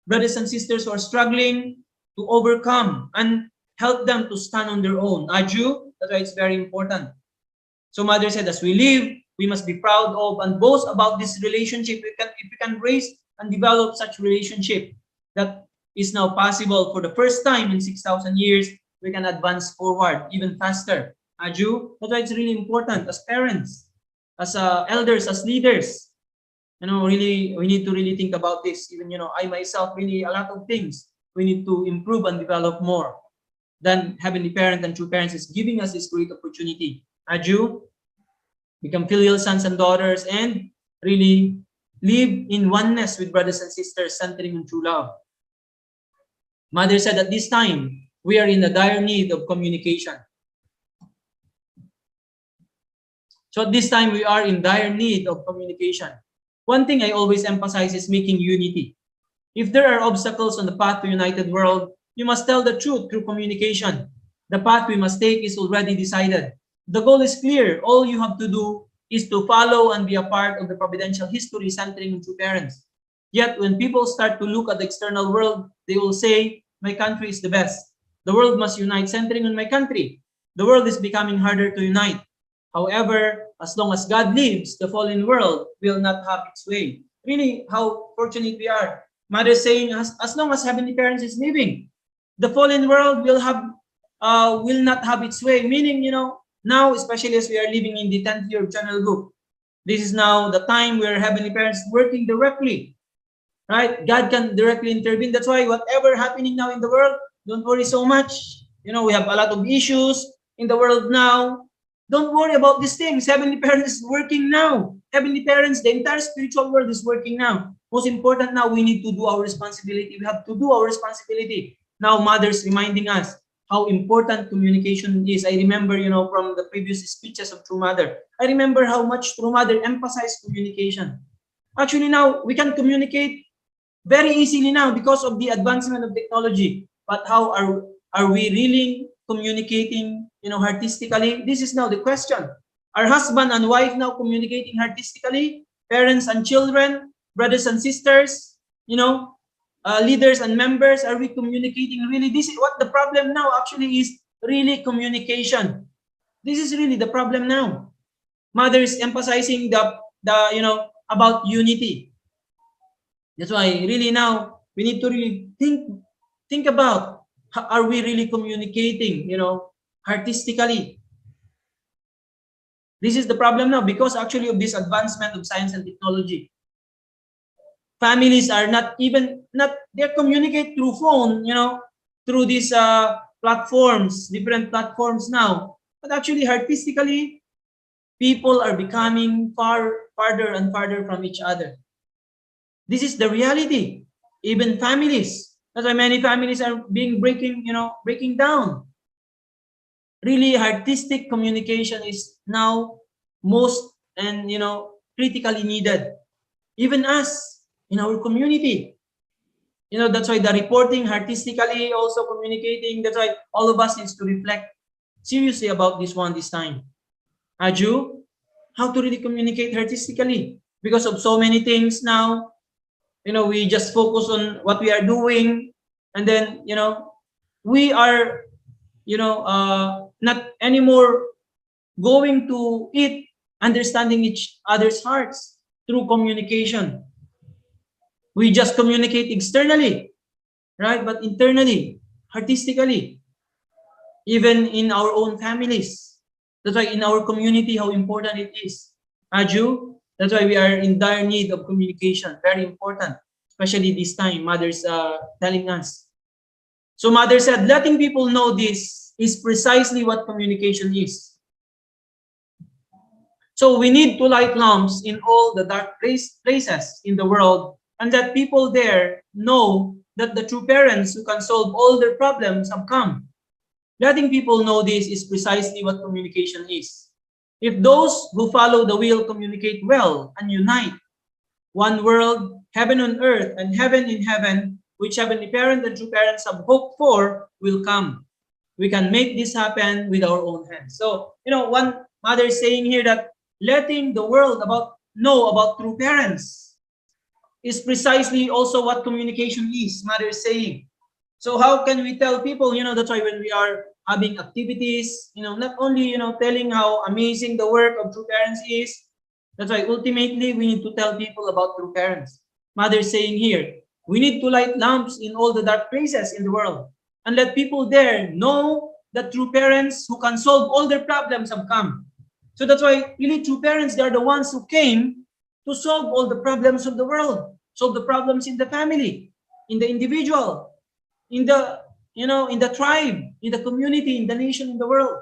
brothers and sisters who are struggling to overcome and help them to stand on their own. Aju, that's why it's very important. So Mother said, as we live, we must be proud of and boast about this relationship. If we can raise and develop such relationship that is now possible for the first time in 6,000 years, we can advance forward even faster. Aju, that's why it's really important as parents, as elders, as leaders. Really, we need to really think about this. Even, I myself, really a lot of things we need to improve and develop more. Then Heavenly Parent and True Parents is giving us this great opportunity. Aju, become filial sons and daughters and really live in oneness with brothers and sisters, centering in true love. Mother said at this time, we are in a dire need of communication. So at this time, we are in dire need of communication. One thing I always emphasize is making unity. If there are obstacles on the path to a united world, you must tell the truth through communication. The path we must take is already decided. The goal is clear. All you have to do is to follow and be a part of the providential history centering in true parents. Yet when people start to look at the external world, they will say, my country is the best. The world must unite centering on my country. The world is becoming harder to unite. However, as long as God lives, the fallen world will not have its way. Really, how fortunate we are. Mother saying, as long as Heavenly Parents is living, the fallen world will not have its way. Meaning, now, especially as we are living in the 10th year of channel group, this is now the time where Heavenly Parents working directly, right? God can directly intervene. That's why whatever happening now in the world, don't worry so much. We have a lot of issues in the world now. Don't worry about these things. Heavenly Parents is working now. Heavenly Parents, the entire spiritual world is working now. Most important now, we need to do our responsibility. We have to do our responsibility. Now, Mother's reminding us how important communication is. I remember, from the previous speeches of True Mother, I remember how much True Mother emphasized communication. Actually, now, we can communicate very easily now because of the advancement of technology. But how are we really communicating, artistically? This is now the question. Are husband and wife now communicating artistically? Parents and children, brothers and sisters, leaders and members, are we communicating really? This is what the problem now actually is, really communication. This is really the problem now. Mother is emphasizing about unity. That's why really now we need to really think about, are we really communicating, artistically? This is the problem now because actually of this advancement of science and technology. Families are they communicate through phone, through these platforms, different platforms now. But actually artistically, people are becoming farther and farther from each other. This is the reality. Even families. That's why many families are breaking down. Really, artistic communication is now most and critically needed. Even us in our community. That's why the reporting artistically, also communicating. That's why all of us needs to reflect seriously about this time. Aju, how to really communicate artistically? Because of so many things now, we just focus on what we are doing, And then, we are, not anymore going to it, understanding each other's hearts through communication. We just communicate externally, right? But internally, artistically, even in our own families. That's why in our community, how important it is. Aju, that's why we are in dire need of communication. Very important, especially this time, Mother's telling us. So Mother said, letting people know this is precisely what communication is. So we need to light lamps in all the dark places in the world and let people there know that the true parents who can solve all their problems have come. Letting people know this is precisely what communication is. If those who follow the will communicate well and unite, one world, heaven on earth, and heaven in heaven, which heavenly parent and true parents have hoped for, will come. We can make this happen with our own hands. So, one mother is saying here that letting the world know about true parents is precisely also what communication is, mother is saying. So how can we tell people, that's why when we are having activities, not only, telling how amazing the work of true parents is, that's why ultimately we need to tell people about true parents. Mother is saying here, we need to light lamps in all the dark places in the world and let people there know that true parents who can solve all their problems have come. So that's why really true parents, they are the ones who came to solve all the problems of the world, solve the problems in the family, in the individual, in the, in the tribe, in the community, in the nation, in the world.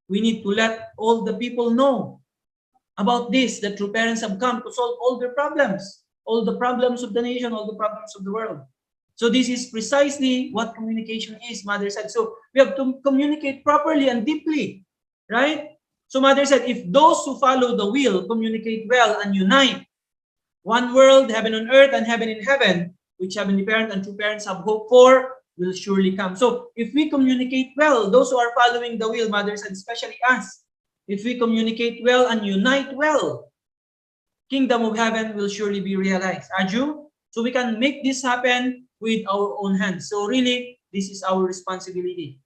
We need to let all the people know about this, that true parents have come to solve all their problems, all the problems of the nation, all the problems of the world. So this is precisely what communication is, mother said. So we have to communicate properly and deeply, right? So mother said, if those who follow the will communicate well and unite, one world, heaven on earth, and heaven in heaven, which heavenly parent and true parents have hoped for, will surely come. So if we communicate well, those who are following the will, mother said, especially us, if we communicate well and unite well, kingdom of heaven will surely be realized. Aju? So we can make this happen with our own hands. So really, this is our responsibility,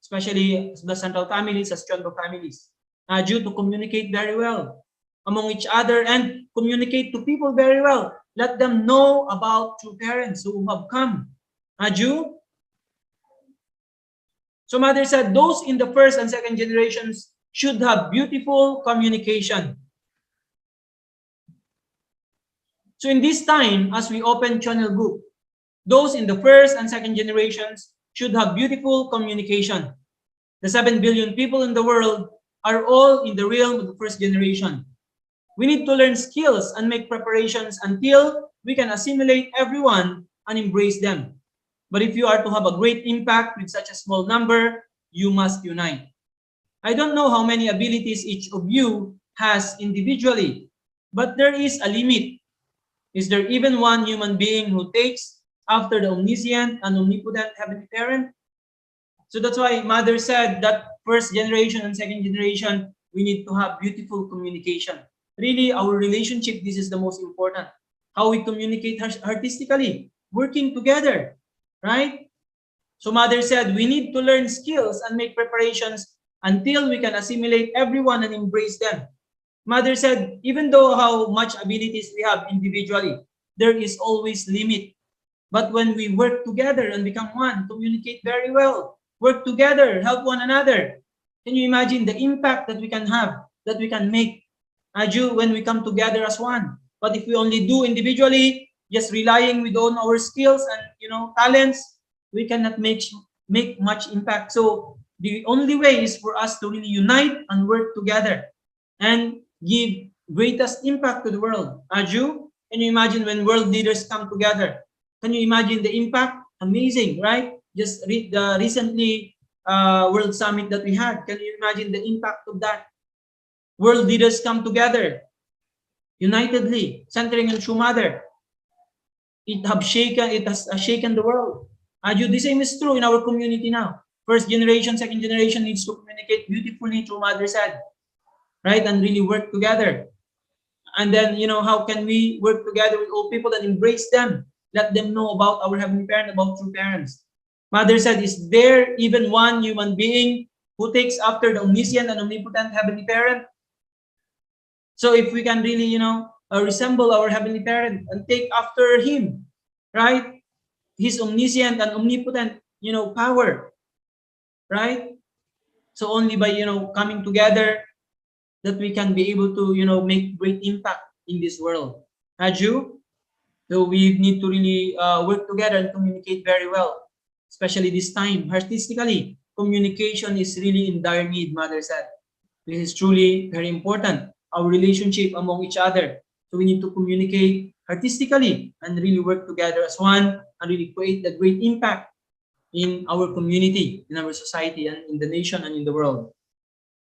especially the central families, as Chonbo families. Aju, to communicate very well among each other and communicate to people very well. Let them know about true parents who have come. Aju? So mother said, those in the first and second generations should have beautiful communication. So in this time, as we open channel group, those in the first and second generations should have beautiful communication. The 7 billion people in the world are all in the realm of the first generation. We need to learn skills and make preparations until we can assimilate everyone and embrace them. But if you are to have a great impact with such a small number, you must unite. I don't know how many abilities each of you has individually, but there is a limit. Is there even one human being who takes after the omniscient and omnipotent heavenly parent? So that's why mother said that first generation and second generation, we need to have beautiful communication. Really, our relationship, this is the most important. How we communicate artistically, working together, right? So mother said, we need to learn skills and make preparations until we can assimilate everyone and embrace them. Mother said, even though how much abilities we have individually, there is always limit. But when we work together and become one, communicate very well, work together, help one another, can you imagine the impact that we can have, that we can make, Aju, when we come together as one? But if we only do individually, just relying with on our skills and talents, we cannot make much impact. So the only way is for us to really unite and work together and give greatest impact to the world. Aju, can you imagine when world leaders come together? Can you imagine the impact? Amazing, right? Just read the recently World Summit that we had. Can you imagine the impact of that? World leaders come together, unitedly, centering on True Mother. It has shaken the world. Aju, the same is true in our community now. First generation, second generation needs to communicate beautifully, True Mother said, right? And really work together. And then, how can we work together with all people and embrace them? Let them know about our heavenly parent, about true parents. Mother said, is there even one human being who takes after the omniscient and omnipotent Heavenly Parent? So if we can really, resemble our Heavenly Parent and take after Him, right? His omniscient and omnipotent, power, right? So only by, coming together that we can be able to, make great impact in this world. Aju? So we need to really work together and communicate very well, especially this time. Artistically, communication is really in dire need, Mother said. This is truly very important, our relationship among each other. So we need to communicate artistically and really work together as one and really create a great impact in our community, in our society, and in the nation and in the world.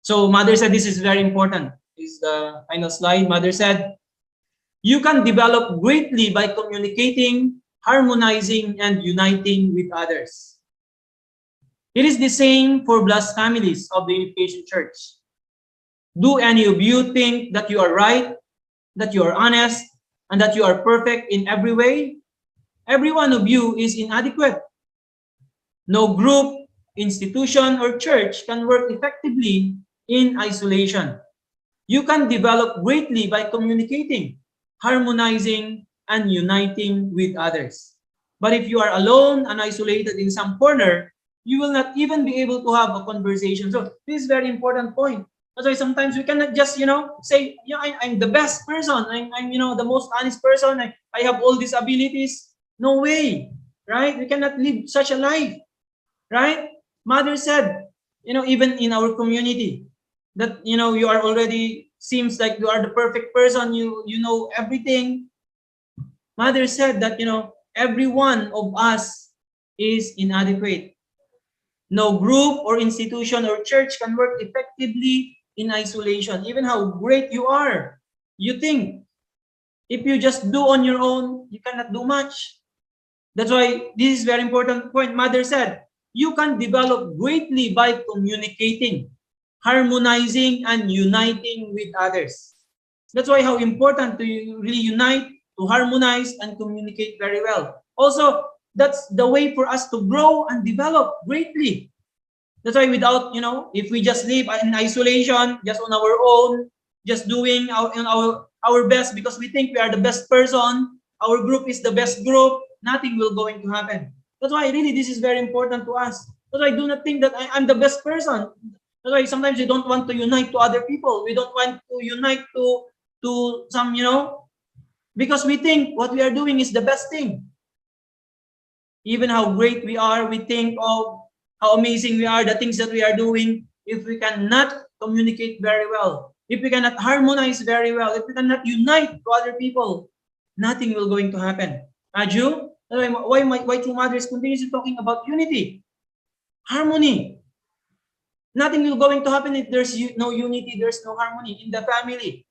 So Mother said this is very important. This is the final slide. Mother said, you can develop greatly by communicating, harmonizing, and uniting with others. It is the same for blessed families of the Unification Church. Do any of you think that you are right, that you are honest, and that you are perfect in every way? Every one of you is inadequate. No group, institution, or church can work effectively in isolation. You can develop greatly by communicating, harmonizing, and uniting with others. But if you are alone and isolated in some corner, you will not even be able to have a conversation. So this is a very important point. That's why sometimes we cannot just, say, I'm the best person. I'm the most honest person. I have all these abilities. No way, right? We cannot live such a life, right? Mother said, even in our community, that, you are already, seems like you are the perfect person. You know everything. Mother said that, every one of us is inadequate. No group or institution or church can work effectively in isolation. Even how great you are, you think, if you just do on your own, you cannot do much. That's why this is very important point. Mother said, you can develop greatly by communicating, harmonizing, and uniting with others. That's why how important to really unite, to harmonize, and communicate very well. Also, that's the way for us to grow and develop greatly. That's why without, if we just live in isolation, just on our own, just doing our best because we think we are the best person, our group is the best group, nothing will going to happen. That's why really this is very important to us. That's why I do not think that I'm the best person. That's why sometimes we don't want to unite to other people. We don't want to unite to some, because we think what we are doing is the best thing. Even how great we are, we think of how amazing we are, the things that we are doing. If we cannot communicate very well, if we cannot harmonize very well, if we cannot unite to other people, nothing will going to happen. Aju, why True Mothers continues talking about unity, harmony. Nothing will going to happen if there's no unity, there's no harmony in the family.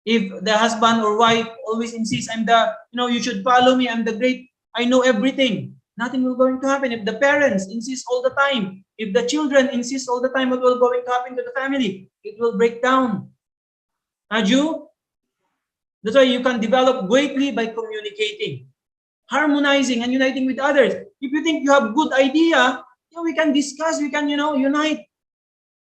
If the husband or wife always insists, I'm the, you should follow me, I'm the great, I know everything. Nothing will going to happen. If the parents insist all the time, if the children insist all the time, what will going to happen to the family? It will break down. Aju? That's why you can develop greatly by communicating, harmonizing, and uniting with others. If you think you have good idea, we can discuss, we can, unite,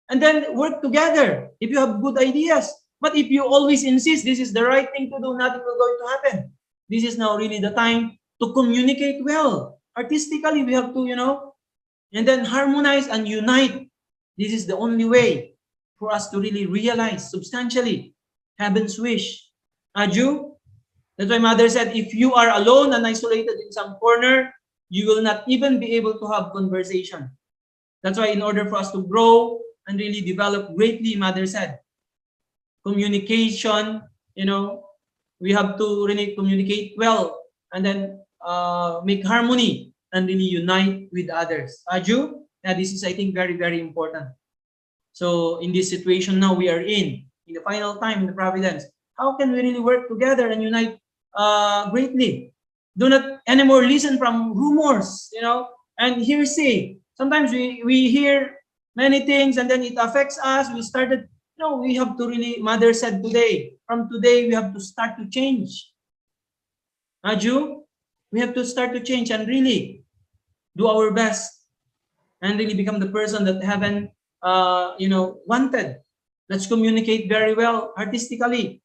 and then work together if you have good ideas. But if you always insist this is the right thing to do, nothing will going to happen. This is now really the time to communicate well. Artistically, we have to, and then harmonize and unite. This is the only way for us to really realize substantially heaven's wish. Aju? That's why Mother said, if you are alone and isolated in some corner, you will not even be able to have conversation. That's why in order for us to grow and really develop greatly, Mother said, communication, we have to really communicate well and then make harmony and really unite with others. Aju? Yeah, this is, I think, very, very important. So in this situation now we are in the final time in the Providence, how can we really work together and unite greatly? Do not anymore listen from rumors, and hearsay. Sometimes we hear many things and then it affects us. We started, we have to really, Mother said today, from today we have to start to change. Aju? We have to start to change and really do our best and really become the person that heaven, wanted. Let's communicate very well artistically.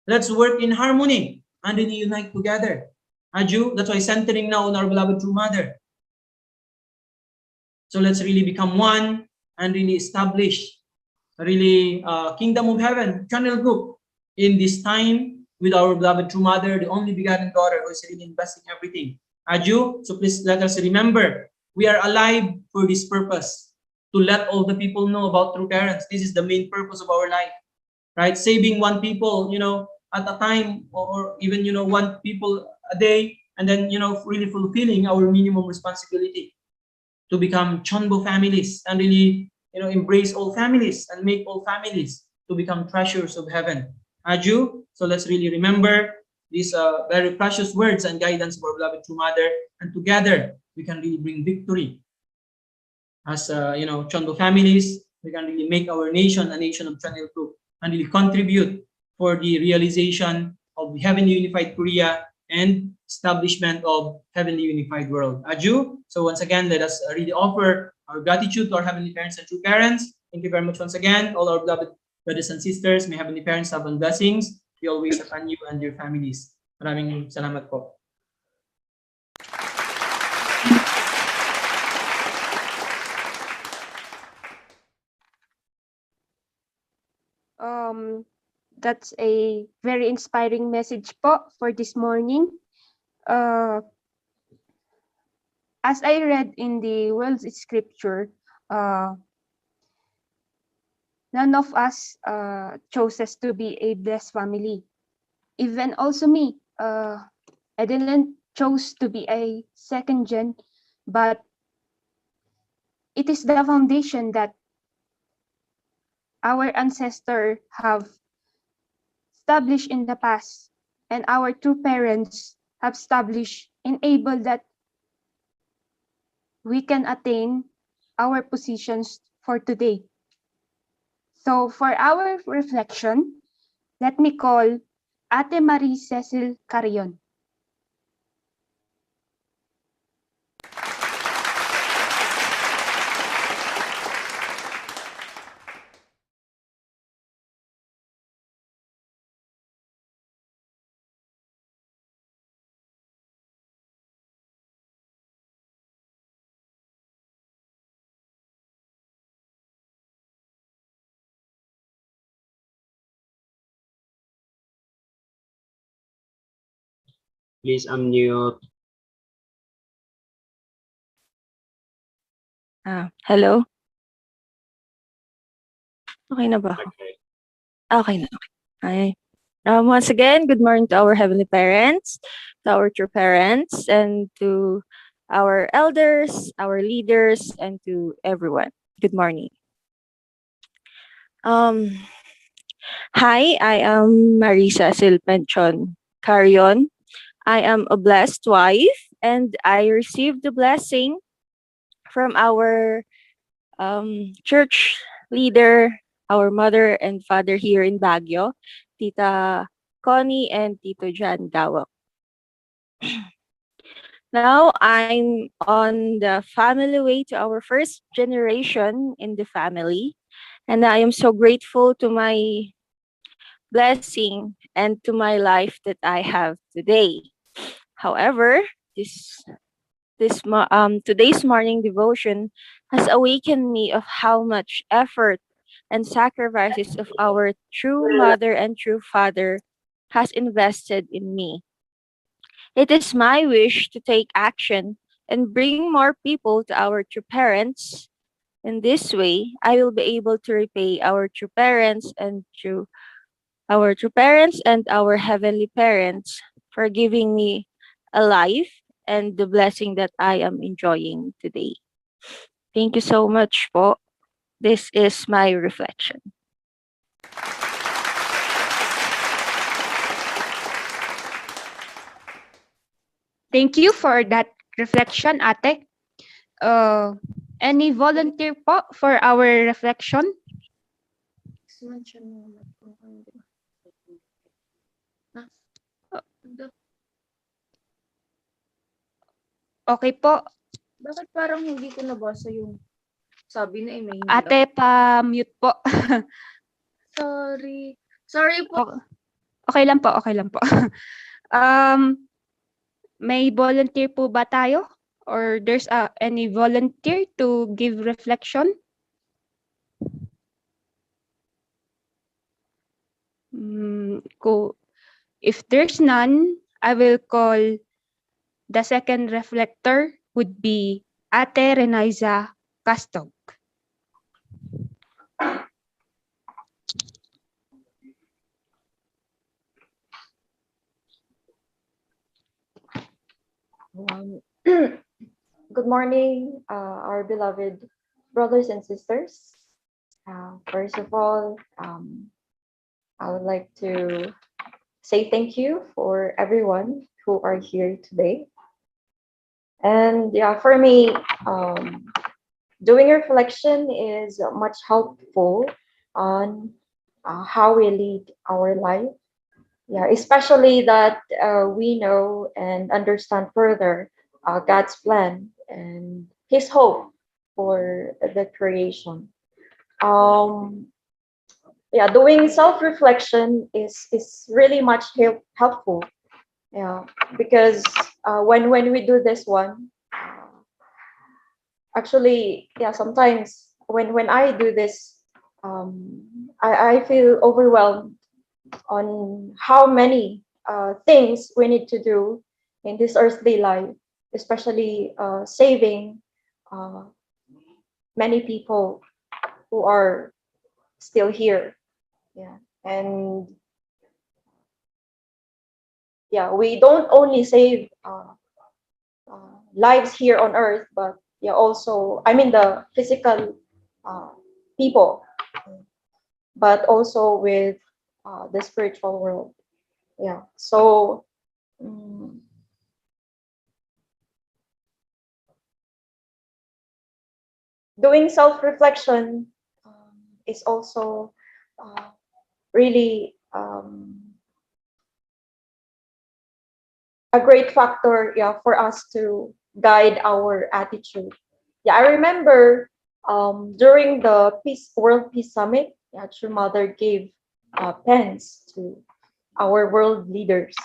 Let's work in harmony and really unite together. Aju, that's why centering now on our beloved true mother. So let's really become one and really establish really kingdom of heaven channel group in this time with our beloved true mother, the only begotten daughter who is really investing everything. Aju, so please let us remember we are alive for this purpose, to let all the people know about true parents. This is the main purpose of our life, right? Saving one people, at a time, or even, one people a day, and then, really fulfilling our minimum responsibility to become Chonbo families and really, embrace all families and make all families to become treasures of heaven. Aju, so let's really remember these very precious words and guidance of our beloved true mother, and together we can really bring victory as Chonbo families. We can really make our nation a nation of channel group and really contribute for the realization of the heavenly unified Korea and establishment of heavenly unified world. Aju. So once again, let us really offer our gratitude to our heavenly parents and true parents. Thank you very much once again, all our beloved brothers and sisters. May heavenly parents have blessings be always upon you and your families. Maraming salamat po. That's a very inspiring message po for this morning. As I read in the world's scripture, none of us chooses to be a blessed family. Even also me, I didn't chose to be a second gen, but it is the foundation that our ancestors have established in the past, and our true parents have established, enabled that we can attain our positions for today. So for our reflection, let me call Ate Marie Cecil Carrion. Please unmute. Hello? Okay na ba ako? Okay. Okay na. Hi. Once again, good morning to our heavenly parents, to our true parents, and to our elders, our leaders, and to everyone. Good morning. Hi, I am Marisa Silpenchon Carrion. I am a blessed wife, and I received the blessing from our church leader, our mother and father here in Baguio, Tita Connie and Tito Jan Gawak. Now I'm on the family way to our first generation in the family, and I am so grateful to my blessing and to my life that I have today. However, today's morning devotion has awakened me of how much effort and sacrifices of our true mother and true father has invested in me. It is my wish to take action and bring more people to our true parents. In this way, I will be able to repay our true parents and our heavenly parents for giving me a life and the blessing that I am enjoying today. Thank you so much po. This is my reflection. Thank you for that reflection, Ate. Any volunteer po for our reflection? Okay po. Bakit parang hindi ko nabasa yung Sabi na may hindi Ate, pa-mute po. Sorry. Sorry po. Okay lang po, okay lang po. May volunteer po ba tayo? Or there's any volunteer to give reflection? If there's none, I will call the second reflector would be Ate Renaiza Castog. Good morning, our beloved brothers and sisters. First of all, I would like to say thank you for everyone who are here today. And yeah, for me, doing reflection is much helpful on how we lead our life. Yeah, especially that we know and understand further God's plan and His hope for the creation. Yeah, doing self-reflection is really much helpful. Yeah, because when we do this one, actually, yeah, sometimes when I do this, I feel overwhelmed on how many things we need to do in this earthly life, especially saving many people who are still here. Yeah, and yeah, we don't only save lives here on earth, but yeah, also, I mean, the physical people, but also with the spiritual world. Yeah, so doing self-reflection is also really a great factor, yeah, for us to guide our attitude. Yeah, I remember during the World Peace Summit, yeah, True Mother gave pens to our world leaders,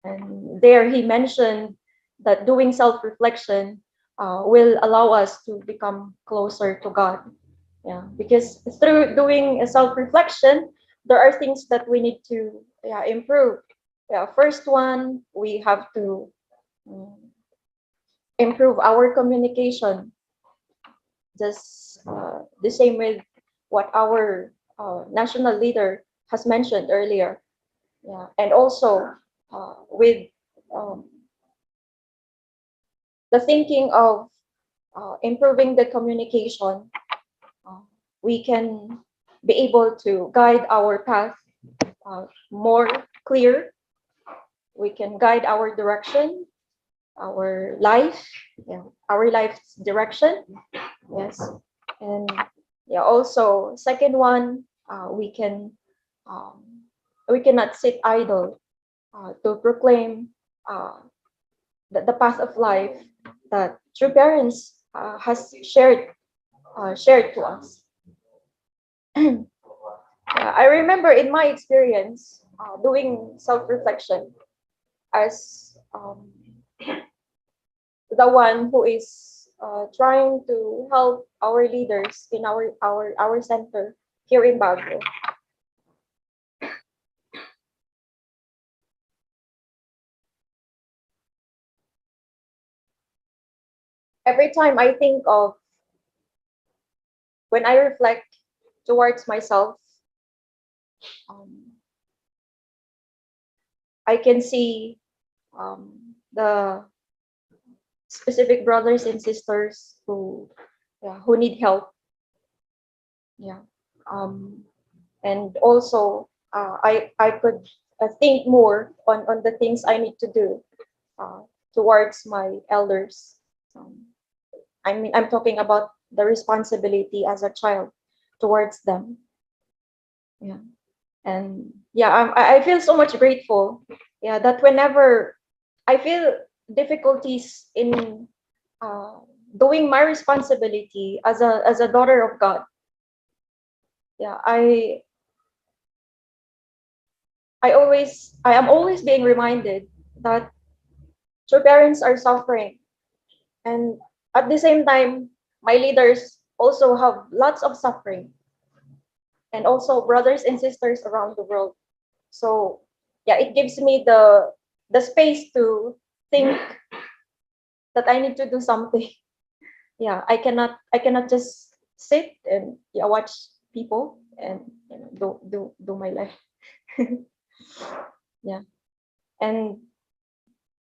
and there he mentioned that doing self-reflection will allow us to become closer to God. Yeah, because through doing a self-reflection, there are things that we need to, yeah, improve. Yeah, first one, we have to improve our communication. Just the same with what our national leader has mentioned earlier. Yeah, and also with the thinking of improving the communication, we can be able to guide our path more clear. We can guide our direction, our life, yeah, our life's direction. Yes, and yeah, also second one, we cannot sit idle to proclaim the path of life that true parents has shared to us. I remember in my experience doing self-reflection as the one who is trying to help our leaders in our center here in Baguio. Every time I think of, when I reflect towards myself, I can see the specific brothers and sisters who need help. Yeah, and also I could think more on the things I need to do towards my elders. I mean, I'm talking about the responsibility as a child towards them. Yeah, and yeah, I feel so much grateful. Yeah, that whenever I feel difficulties in doing my responsibility as a daughter of God. Yeah, I am always being reminded that true parents are suffering, and at the same time, my leaders also have lots of suffering, and also brothers and sisters around the world. So yeah, it gives me the space to think that I need to do something. Yeah, I cannot just sit and yeah, watch people and do my life. Yeah, and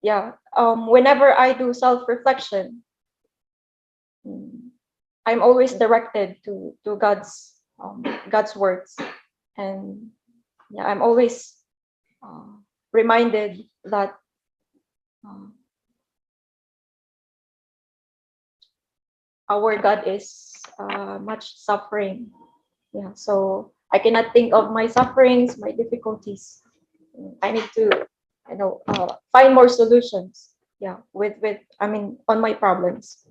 yeah, whenever I do self-reflection, I'm always directed to God's words, and yeah, I'm always uh, reminded that uh, our God is much suffering. Yeah, so I cannot think of my sufferings, my difficulties. I need to, find more solutions. Yeah, with I mean, on my problems.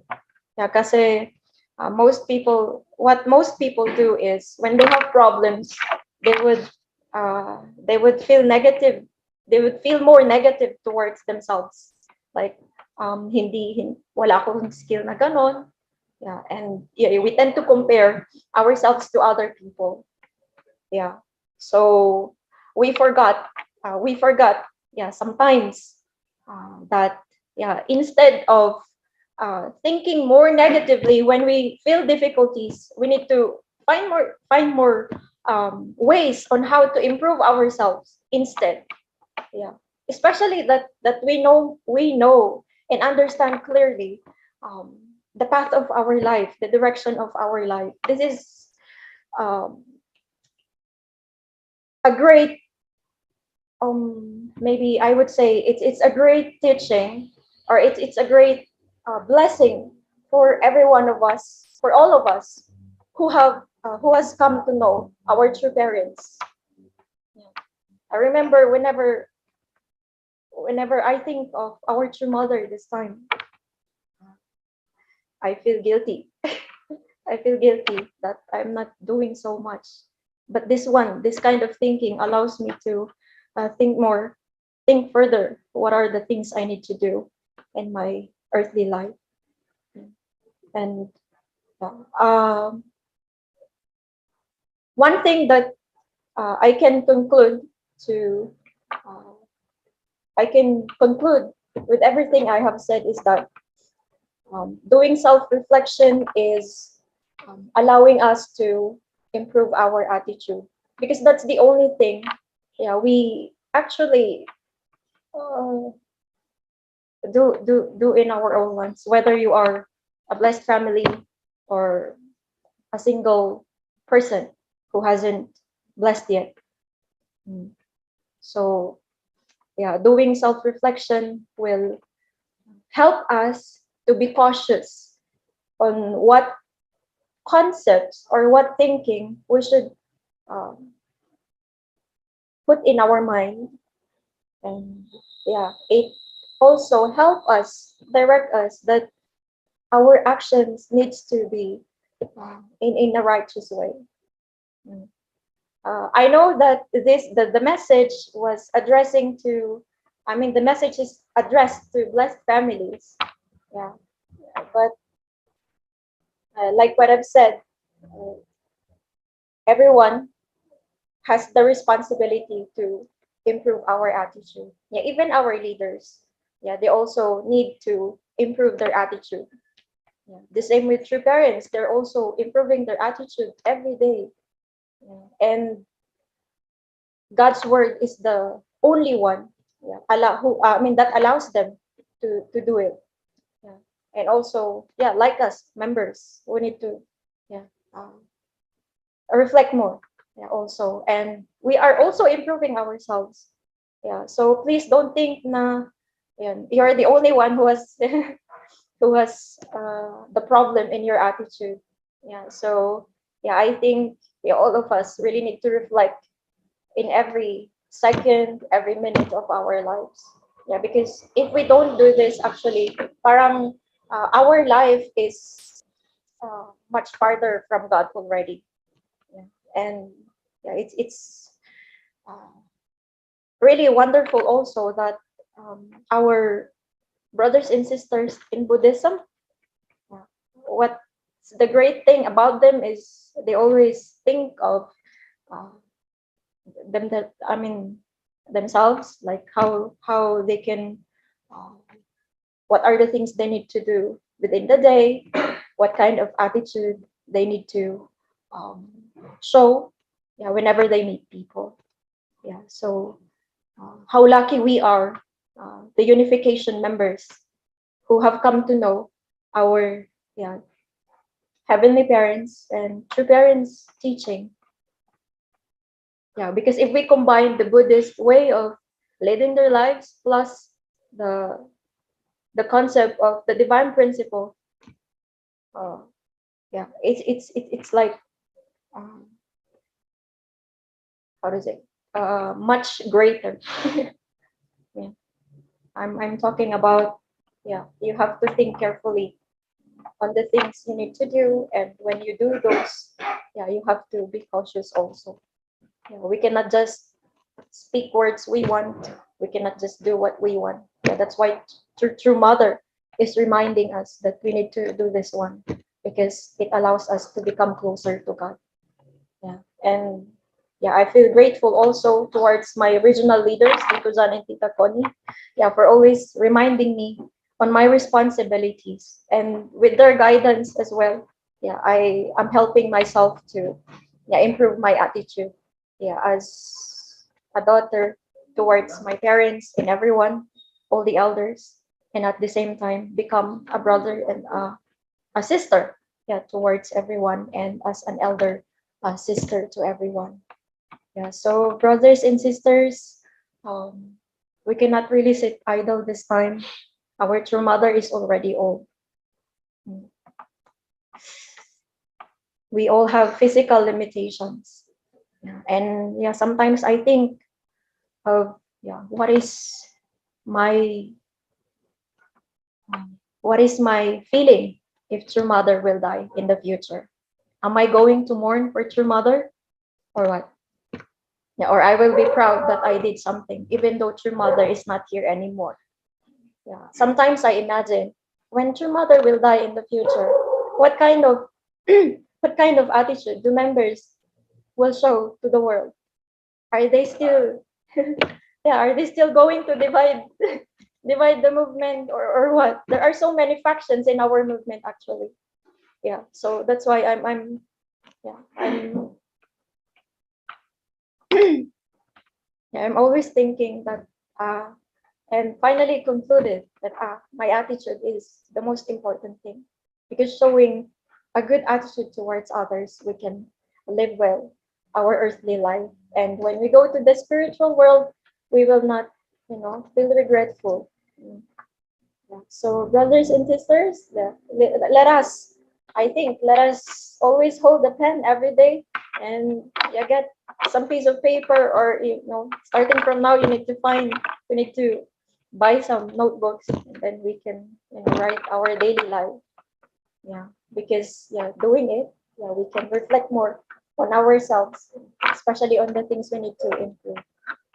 Yeah, kasi what most people do is when they have problems, they would they would feel negative. They would feel more negative towards themselves. Like wala akong skill na ganon. Yeah, and yeah, we tend to compare ourselves to other people. Yeah, so we forgot, yeah, sometimes that yeah, instead of thinking more negatively when we feel difficulties, we need to find more ways on how to improve ourselves instead. Yeah, especially that we know and understand clearly um, the path of our life, the direction of our life. This is um, a great maybe I would say it's a great teaching, or it's a great blessing for every one of us, for all of us who has come to know our true parents. Yeah. I remember whenever I think of our true mother this time, I feel guilty. I feel guilty that I'm not doing so much. But this kind of thinking allows me to think further. What are the things I need to do in my earthly life? And um, one thing that I can to uh, I can conclude with everything I have said is that doing self-reflection is allowing us to improve our attitude, because that's the only thing, yeah, we actually uh, do in our own lives, whether you are a blessed family or a single person who hasn't blessed yet. So yeah, doing self-reflection will help us to be cautious on what concepts or what thinking we should um, put in our mind. And yeah, it also help us direct us that our actions needs to be in a righteous way. I know that the message was addressing to, I mean, the message is addressed to blessed families. Yeah, but like what I've said, uh, everyone has the responsibility to improve our attitude. Yeah, even our leaders. Yeah, they also need to improve their attitude. Yeah. The same with true parents. They're also improving their attitude every day. Yeah. And God's word is the only one, yeah, that allows them to do it. Yeah. And also, yeah, like us members, we need to, yeah, reflect more. Yeah, also, and we are also improving ourselves. Yeah. So please don't think na you're the only one who has who has the problem in your attitude. Yeah. So yeah, I think, yeah, all of us really need to reflect in every second, every minute of our lives. Yeah, because if we don't do this, actually, parang our life is much farther from God already. Yeah. And yeah, it's really wonderful also that our brothers and sisters in Buddhism, what's the great thing about them is they always think of themselves, like how they can, what are the things they need to do within the day, what kind of attitude they need to show, yeah, whenever they meet people. Yeah, so how lucky we are, the unification members who have come to know our, yeah, heavenly parents and true parents teaching. Yeah, because if we combine the Buddhist way of leading their lives plus the concept of the divine principle, yeah, it's like, how to say, much greater. Yeah, I'm talking about, yeah, you have to think carefully on the things you need to do, and when you do those, yeah, you have to be cautious also. Yeah, we cannot just speak words we want, we cannot just do what we want. Yeah, that's why true mother is reminding us that we need to do this one, because it allows us to become closer to God. Yeah, and yeah, I feel grateful also towards my original leaders, Tito Jan and Tita Connie, yeah, for always reminding me on my responsibilities, and with their guidance as well. Yeah, I am helping myself to, yeah, improve my attitude, yeah, as a daughter towards my parents and everyone, all the elders, and at the same time become a brother and a sister, yeah, towards everyone, and as an elder sister to everyone. Yeah, so brothers and sisters, we cannot really sit idle this time. Our true mother is already old. We all have physical limitations. Yeah, and yeah, sometimes I think of, yeah, my what is my feeling if true mother will die in the future? Am I going to mourn for true mother, or what? Yeah, or I will be proud that I did something, even though true mother is not here anymore. Yeah, sometimes I imagine when true mother will die in the future, what kind of what kind of attitude do members will show to the world? Are they still yeah, are they still going to divide the movement, or what? There are so many factions in our movement actually. Yeah, so that's why I'm yeah, yeah, I'm always thinking that and finally concluded that my attitude is the most important thing, because showing a good attitude towards others, we can live well our earthly life, and when we go to the spiritual world, we will not, feel regretful. So brothers and sisters, let us, I think, let us always hold the pen every day, and you get some piece of paper, or starting from now, we need to buy some notebooks, and then we can, write our daily life. Yeah, because doing it, we can reflect more on ourselves, especially on the things we need to improve.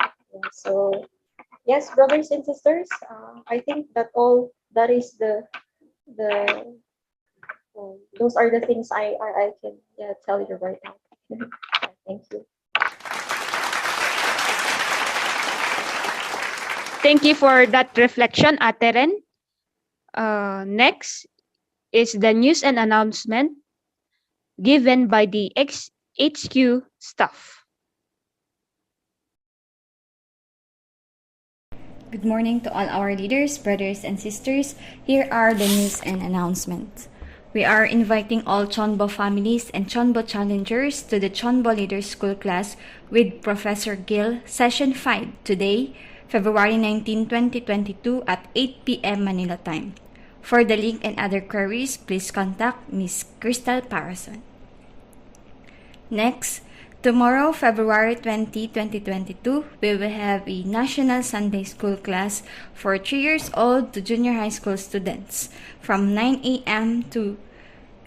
Yeah, so yes, brothers and sisters, I think that is the those are the things I can tell you right now. Thank you. Thank you for that reflection, Ate Ren. Next is the news and announcement given by the HQ staff. Good morning to all our leaders, brothers, and sisters. Here are the news and announcements. We are inviting all Chonbo families and Chonbo challengers to the Chonbo Leaders School class with Professor Gill, Session 5, today, February 19, 2022 at 8 p.m. Manila time. For the link and other queries, please contact Ms. Crystal Parason. Next, Tomorrow, February 20, 2022, we will have a National Sunday School class for 3 years old to junior high school students from 9 a.m. to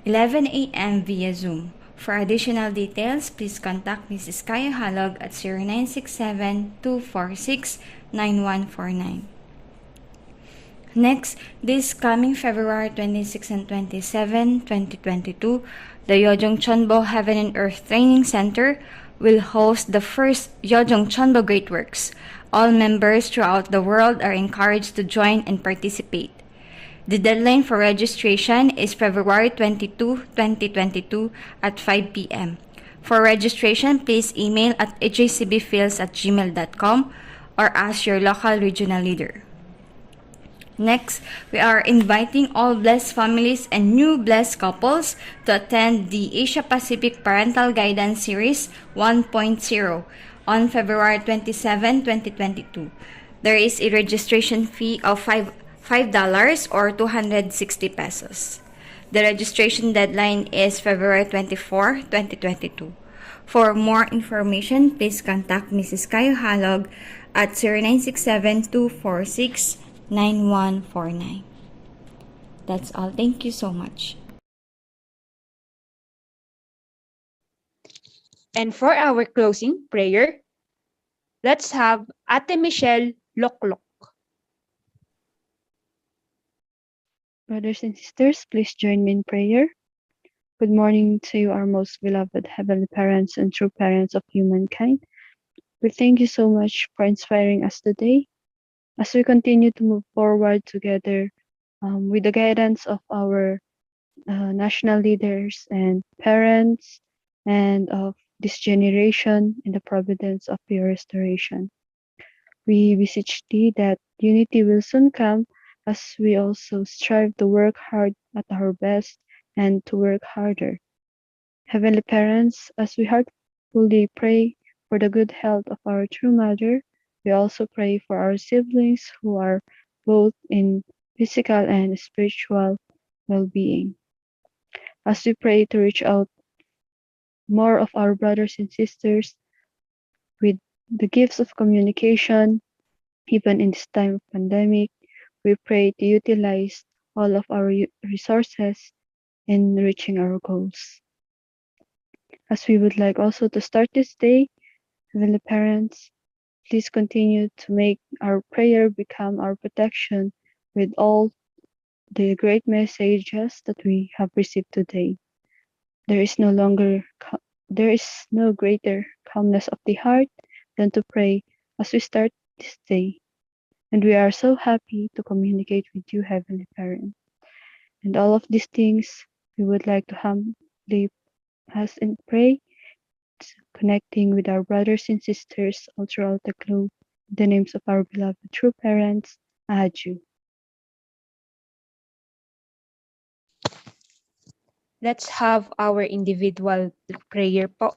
11 a.m. via Zoom. For additional details, please contact Mrs. Kaya Halog at 0967-246-9149. Next, this coming February 26 and 27, 2022, the Yojong Chonbo Heaven and Earth Training Center will host the first Yojong Chonbo Great Works. All members throughout the world are encouraged to join and participate. The deadline for registration is February 22, 2022 at 5 p.m. For registration, please email at hjcbfields@gmail.com or ask your local regional leader. Next, we are inviting all blessed families and new blessed couples to attend the Asia Pacific Parental Guidance Series 1.0 on February 27, 2022. There is a registration fee of $5 or 260 pesos. The registration deadline is February 24, 2022. For more information, please contact Mrs. Kayo Halog at 0967-246-9149. That's all. Thank you so much. And for our closing prayer, let's have Ate Michelle Loklok. Brothers and sisters, please join me in prayer. Good morning to you, our most beloved Heavenly Parents and true parents of humankind. We thank you so much for inspiring us today as we continue to move forward together with the guidance of our national leaders and parents and of this generation in the providence of your restoration. We beseech thee that unity will soon come as we also strive to work hard at our best and to work harder. Heavenly Parents, as we heartfully pray for the good health of our true mother, we also pray for our siblings who are both in physical and spiritual well-being. As we pray to reach out more of our brothers and sisters with the gifts of communication, even in this time of pandemic, we pray to utilize all of our resources in reaching our goals. As we would like also to start this day, Heavenly Parents, please continue to make our prayer become our protection with all the great messages that we have received today. There is no greater calmness of the heart than to pray as we start this day. And we are so happy to communicate with you, Heavenly Parent. And all of these things, we would like to humbly ask and pray, connecting with our brothers and sisters all throughout the globe, in the names of our beloved true parents, Aju. Let's have our individual prayer po.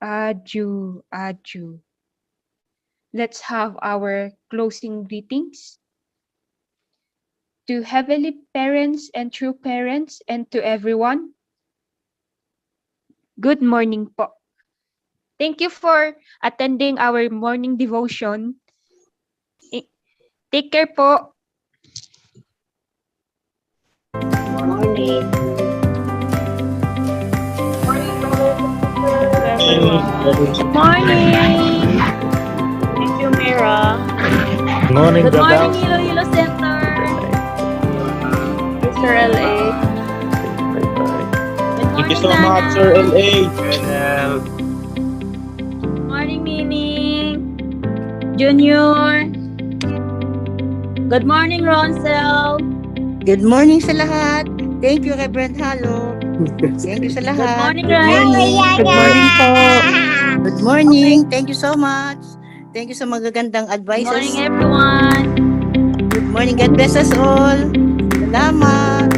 Adieu, adieu. Let's have our closing greetings. To heavenly parents and true parents and to everyone, good morning po. Thank you for attending our morning devotion. Take care po. Morning. Good Morning. Thank you, Mira. Morning, Good morning, Clubhouse. Iloilo Center. Mr. LA. Good Thank you morning, so much, Nana. Sir LA. Good morning, Nining. Junior. Good morning, Ronsel. Good morning sa lahat. Thank you, Reverend Halo. Thank you sa Good lahat. morning, Good morning. Good morning po. Good morning. Thank you so much. Thank you sa magagandang Good advices. morning, everyone. Good morning. God bless us all. Salamat.